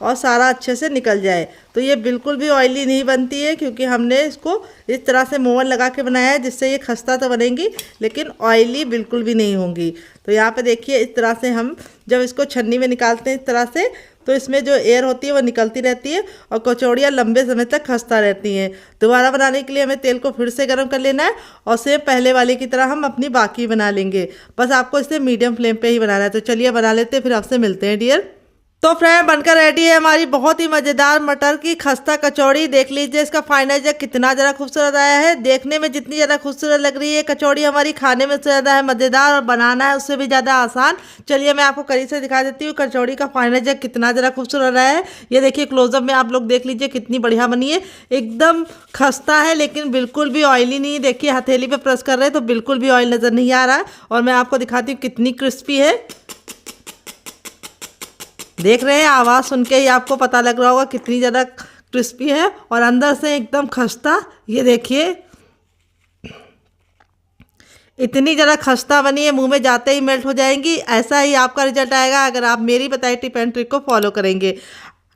और सारा अच्छे से निकल जाए। तो ये बिल्कुल भी ऑयली नहीं बनती है, क्योंकि हमने इसको इस तरह से मोवन लगा के बनाया है, जिससे ये खस्ता तो बनेगी लेकिन ऑयली बिल्कुल भी नहीं होंगी। तो यहाँ पे देखिए इस तरह से हम जब इसको छन्नी में निकालते हैं इस तरह से, तो इसमें जो एयर होती है वो निकलती रहती है और कचौड़ियाँ लंबे समय तक खस्ता रहती हैं। दोबारा बनाने के लिए हमें तेल को फिर से गर्म कर लेना है और सेम पहले वाले की तरह हम अपनी बाकी बना लेंगे। बस आपको इसे मीडियम फ्लेम पे ही बनाना है। तो चलिए बना लेते हैं, फिर आपसे मिलते हैं डियर। तो फ्रेंड बनकर रेडी है हमारी बहुत ही मज़ेदार मटर की खस्ता कचौड़ी। देख लीजिए इसका फाइनल जग कितना ज़्यादा खूबसूरत आया है। देखने में जितनी ज़्यादा खूबसूरत लग रही है कचौड़ी, हमारी खाने में से ज़्यादा है मज़ेदार और बनाना है उससे भी ज़्यादा आसान। चलिए मैं आपको करीब से दिखा देती हूँ कचौड़ी का फाइनल जग कितना ज़्यादा खूबसूरत रहा है। ये देखिए क्लोजअप में आप लोग देख लीजिए कितनी बढ़िया बनी है। एकदम खस्ता है लेकिन बिल्कुल भी ऑयली नहीं। देखिए हथेली पर प्रेस कर रहे हैं तो बिल्कुल भी ऑयल नज़र नहीं आ रहा है। और मैं आपको दिखाती हूँ कितनी क्रिस्पी है। देख रहे हैं, आवाज़ सुन के ही आपको पता लग रहा होगा कितनी ज़्यादा क्रिस्पी है और अंदर से एकदम खस्ता। ये देखिए इतनी ज़्यादा खस्ता बनी है, मुंह में जाते ही मेल्ट हो जाएंगी। ऐसा ही आपका रिजल्ट आएगा अगर आप मेरी बताई टिप एंड ट्रिक को फॉलो करेंगे।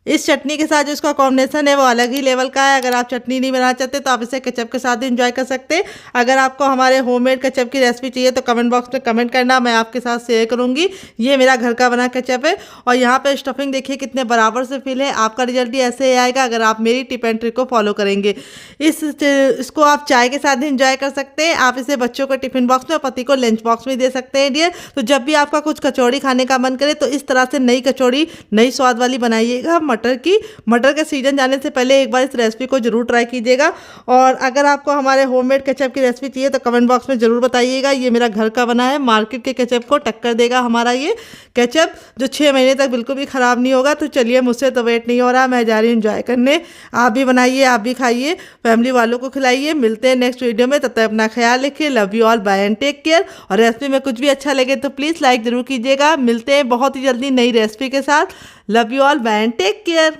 इस चटनी के साथ जो इसका कॉम्बिनेशन है वो अलग ही लेवल का है। अगर आप चटनी नहीं बनाना चाहते तो आप इसे केचप के साथ एंजॉय कर सकते हैं। अगर आपको हमारे होममेड केचप की रेसिपी चाहिए तो कमेंट बॉक्स में कमेंट करना, मैं आपके साथ शेयर करूंगी। ये मेरा घर का बना केचप है और यहाँ पे स्टफिंग देखिए कितने बराबर से फिल है। आपका रिजल्ट भी ऐसे ही आएगा अगर आप मेरी टिप एंड ट्रिक को फॉलो करेंगे। इसको आप चाय के साथ भी इंजॉय कर सकते हैं। आप इसे बच्चों को टिफिन बॉक्स में और पति को लंच बॉक्स में दे सकते हैं डियर। तो जब भी आपका कुछ कचौड़ी खाने का मन करे तो इस तरह से नई कचौड़ी नई स्वाद वाली बनाइएगा। मटर की। मटर का सीजन जाने से पहले एक बार इस रेसिपी को जरूर ट्राई कीजिएगा। और अगर आपको हमारे होममेड केचप की रेसिपी चाहिए तो कमेंट बॉक्स में ज़रूर बताइएगा। ये मेरा घर का बना है, मार्केट के केचप को टक्कर देगा हमारा ये केचप, जो 6 महीने तक बिल्कुल भी ख़राब नहीं होगा। तो चलिए, मुझसे तो वेट नहीं हो रहा, मैं जा रही हूँ एंजॉय करने। आप भी बनाइए, आप भी खाइए, फैमिली वालों को खिलाइए। मिलते हैं नेक्स्ट वीडियो में, तब तक अपना ख्याल रखिए। Love you all, bye and take care. और रेसिपी में कुछ भी अच्छा लगे तो प्लीज़ लाइक ज़रूर कीजिएगा। मिलते हैं बहुत ही जल्दी नई रेसिपी के साथ। Love you all, bye and take care.